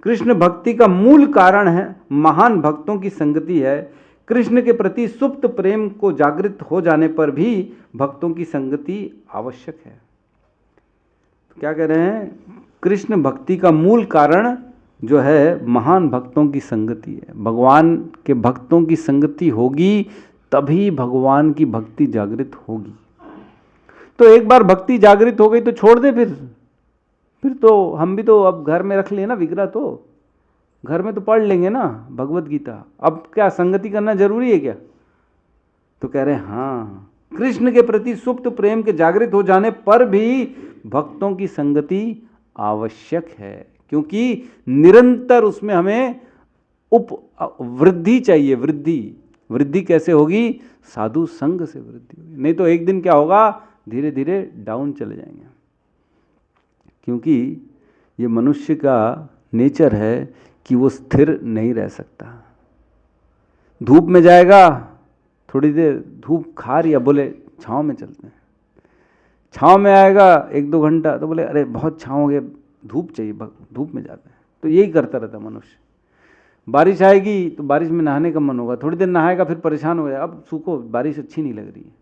कृष्ण भक्ति का मूल कारण है, महान भक्तों की संगति है। कृष्ण के प्रति सुप्त प्रेम को जागृत हो जाने पर भी भक्तों की संगति आवश्यक है। तो क्या कह रहे हैं, कृष्ण भक्ति का मूल कारण जो है महान भक्तों की संगति है। भगवान के भक्तों की संगति होगी तभी भगवान की भक्ति जागृत होगी। तो एक बार भक्ति जागृत हो गई तो छोड़ दे, फिर तो हम भी तो अब घर में रख लेना विग्रह, तो घर में तो पढ़ लेंगे ना भगवत गीता। अब क्या संगति करना जरूरी है क्या? तो कह रहे हैं हाँ, कृष्ण के प्रति सुप्त प्रेम के जागृत हो जाने पर भी भक्तों की संगति आवश्यक है, क्योंकि निरंतर उसमें हमें वृद्धि चाहिए। वृद्धि कैसे होगी? साधु संग से वृद्धि होगी, नहीं तो एक दिन क्या होगा, धीरे धीरे डाउन चले जाएंगे। क्योंकि ये मनुष्य का नेचर है कि वो स्थिर नहीं रह सकता। धूप में जाएगा, थोड़ी देर धूप खार या बोले छाँव में चलते हैं, छाँव में आएगा 1-2 घंटा तो बोले अरे बहुत छाँव हो गया, धूप चाहिए, धूप में जाते हैं। तो यही करता रहता मनुष्य। बारिश आएगी तो बारिश में नहाने का मन होगा, थोड़ी देर नहाएगा फिर परेशान हो जाएगा, अब सूखो, बारिश अच्छी नहीं लग रही है।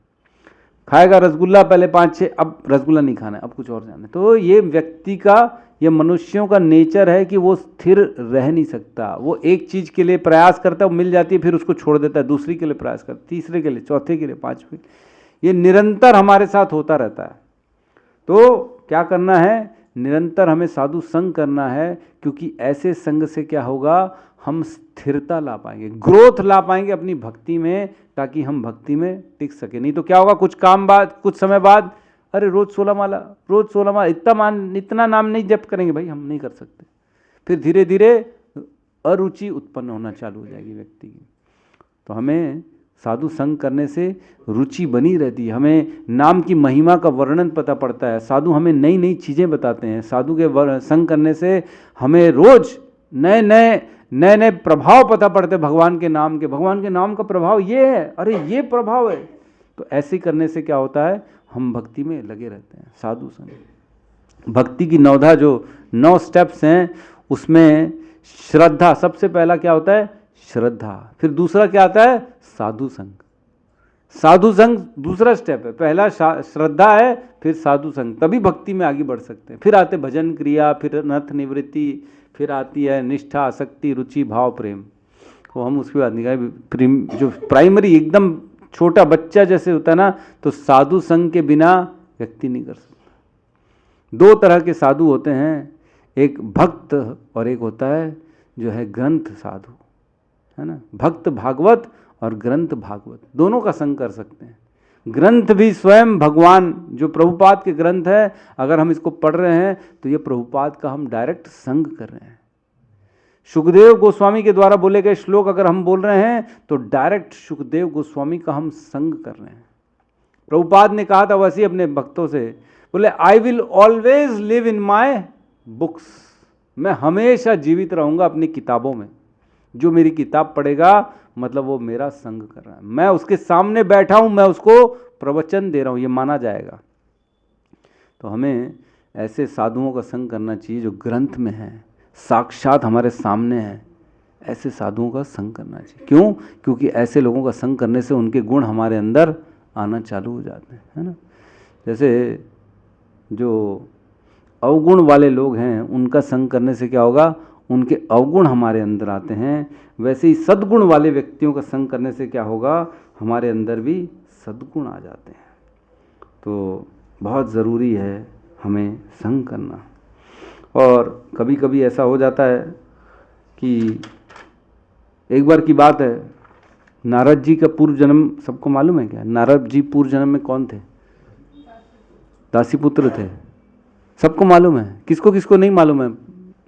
खाएगा रसगुल्ला पहले 5-6, अब रसगुल्ला नहीं खाना है, अब कुछ और जाना। तो ये व्यक्ति का, ये मनुष्यों का नेचर है कि वो स्थिर रह नहीं सकता। वो एक चीज़ के लिए प्रयास करता है, वो मिल जाती है फिर उसको छोड़ देता है, दूसरी के लिए प्रयास करता है, तीसरे के लिए, चौथे के लिए, पाँचवें। ये निरंतर हमारे साथ होता रहता है। तो क्या करना है, निरंतर हमें साधु संग करना है, क्योंकि ऐसे संग से क्या होगा, हम स्थिरता ला पाएंगे, ग्रोथ ला पाएंगे अपनी भक्ति में, ताकि हम भक्ति में टिक सके। नहीं तो क्या होगा, कुछ समय बाद अरे रोज 16 माला, रोज 16 माला, इतना नाम नहीं जप करेंगे भाई, हम नहीं कर सकते। फिर धीरे धीरे अरुचि उत्पन्न होना चालू हो जाएगी व्यक्ति की। तो हमें साधु संग करने से रुचि बनी रहती है, हमें नाम की महिमा का वर्णन पता पड़ता है, साधु हमें नई नई चीज़ें बताते हैं। साधु के संग करने से हमें रोज नए नए प्रभाव पता पड़ते भगवान के नाम के। भगवान के नाम का प्रभाव ये है, अरे ये प्रभाव है। तो ऐसे करने से क्या होता है, हम भक्ति में लगे रहते हैं। साधु संग भक्ति की 9 स्टेप्स हैं, उसमें श्रद्धा सबसे पहला क्या होता है, श्रद्धा। फिर दूसरा क्या आता है, साधु संग। साधु संग दूसरा स्टेप है, पहला श्रद्धा है, फिर साधु संग, तभी भक्ति में आगे बढ़ सकते हैं। फिर आते भजन क्रिया, फिर नथ निवृत्ति, फिर आती है निष्ठा, आसक्ति, रुचि, भाव, प्रेम। तो हम उसके बाद निकाय जो प्राइमरी एकदम छोटा बच्चा जैसे होता है ना, तो साधु संग के बिना व्यक्ति नहीं कर सकता। 2 तरह के साधु होते हैं, एक भक्त और एक होता है जो है ग्रंथ साधु, है ना। भक्त भागवत और ग्रंथ भागवत दोनों का संग कर सकते हैं। ग्रंथ भी स्वयं भगवान, जो प्रभुपाद के ग्रंथ है, अगर हम इसको पढ़ रहे हैं तो ये प्रभुपाद का हम डायरेक्ट संग कर रहे हैं। सुखदेव गोस्वामी के द्वारा बोले गए श्लोक अगर हम बोल रहे हैं तो डायरेक्ट सुखदेव गोस्वामी का हम संग कर रहे हैं। प्रभुपाद ने कहा था वैसे अपने भक्तों से, बोले I will always live in my books, मैं हमेशा जीवित रहूंगा अपनी किताबों में। जो मेरी किताब पढ़ेगा मतलब वो मेरा संग कर रहा है, मैं उसके सामने बैठा हूं, मैं उसको प्रवचन दे रहा हूं, ये माना जाएगा। तो हमें ऐसे साधुओं का संग करना चाहिए जो ग्रंथ में है, साक्षात हमारे सामने है। ऐसे साधुओं का संग करना चाहिए। क्यों? क्योंकि ऐसे लोगों का संग करने से उनके गुण हमारे अंदर आना चालू हो जाते हैं, है ना। जैसे जो अवगुण वाले लोग हैं उनका संग करने से क्या होगा, उनके अवगुण हमारे अंदर आते हैं। वैसे ही सद्गुण वाले व्यक्तियों का संग करने से क्या होगा, हमारे अंदर भी सद्गुण आ जाते हैं। तो बहुत ज़रूरी है हमें संग करना। और कभी कभी ऐसा हो जाता है कि एक बार की बात है, नारद जी का पूर्व जन्म सबको मालूम है क्या? नारद जी पूर्व जन्म में कौन थे? दासी पुत्र थे, सबको मालूम है। किसको किसको नहीं मालूम है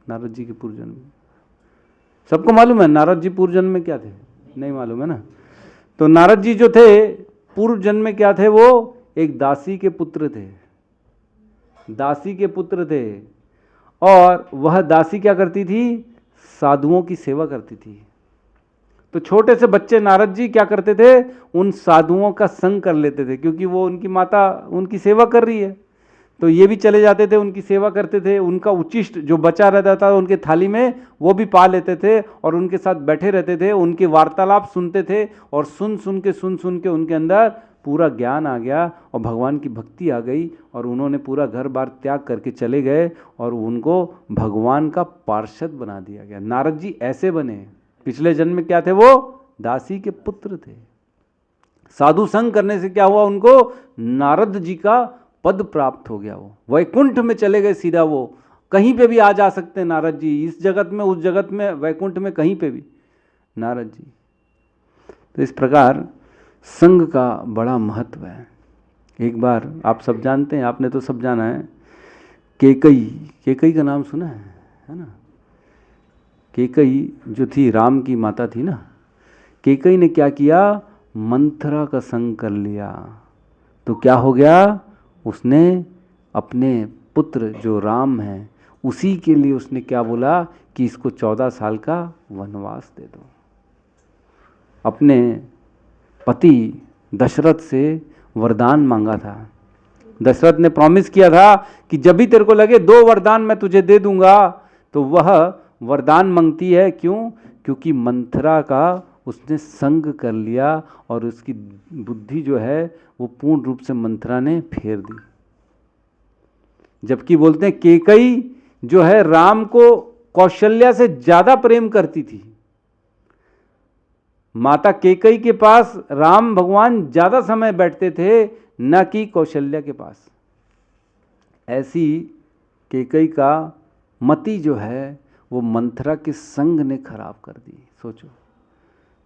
नारद जी के पूर्व जन्म में? सबको मालूम है नारद जी पूर्व जन्म में क्या थे? नहीं मालूम है ना। तो नारद जी जो थे पूर्व जन्म में क्या थे, वो एक दासी के पुत्र थे। दासी के पुत्र थे, और वह दासी क्या करती थी, साधुओं की सेवा करती थी। तो छोटे से बच्चे नारद जी क्या करते थे, उन साधुओं का संग कर लेते थे, क्योंकि वो उनकी माता उनकी सेवा कर रही है। तो ये भी चले जाते थे, उनकी सेवा करते थे, उनका उचिष्ट जो बचा रहता था उनके थाली में वो भी पा लेते थे, और उनके साथ बैठे रहते थे, उनके वार्तालाप सुनते थे, और सुन सुन के उनके अंदर पूरा ज्ञान आ गया और भगवान की भक्ति आ गई, और उन्होंने पूरा घर बार त्याग करके चले गए और उनको भगवान का पार्षद बना दिया गया। नारद जी ऐसे बने। पिछले जन्म में क्या थे, वो दासी के पुत्र थे। साधु संग करने से क्या हुआ, उनको नारद जी का पद प्राप्त हो गया, वो वैकुंठ में चले गए सीधा। वो कहीं पे भी आ जा सकते हैं नारद जी, इस जगत में उस जगत में वैकुंठ में कहीं पे भी नारद जी। तो इस प्रकार संग का बड़ा महत्व है। एक बार आप सब जानते हैं, आपने तो सब जाना है, केकई का नाम सुना है ना। केकई जो थी राम की माता थी ना, केकई ने क्या किया, मंथरा का संग कर लिया। तो क्या हो गया, उसने अपने पुत्र जो राम है उसी के लिए उसने क्या बोला कि इसको 14 साल का वनवास दे दो। अपने पति दशरथ से वरदान मांगा था। दशरथ ने प्रॉमिस किया था कि जब भी तेरे को लगे 2 वरदान मैं तुझे दे दूंगा, तो वह वरदान मांगती है। क्यों? क्योंकि मंथरा का उसने संग कर लिया, और उसकी बुद्धि जो है वो पूर्ण रूप से मंथरा ने फेर दी। जबकि बोलते हैं केकई जो है राम को कौशल्या से ज्यादा प्रेम करती थी। माता केकई के पास राम भगवान ज्यादा समय बैठते थे, न कि कौशल्या के पास। ऐसी कैकेयी का मति जो है वो मंथरा के संग ने खराब कर दी। सोचो,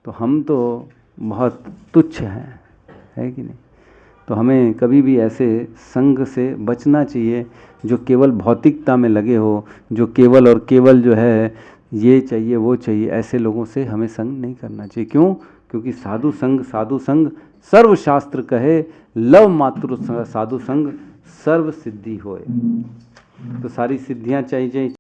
तो हम तो बहुत तुच्छ हैं, है कि नहीं? तो हमें कभी भी ऐसे संग से बचना चाहिए जो केवल भौतिकता में लगे हो, जो केवल और केवल जो है ये चाहिए वो चाहिए, ऐसे लोगों से हमें संग नहीं करना चाहिए। क्यों? क्योंकि साधु संग सर्वशास्त्र कहे, लव मातृ साधु संग सर्व सिद्धि होए। तो सारी सिद्धियां चाहिए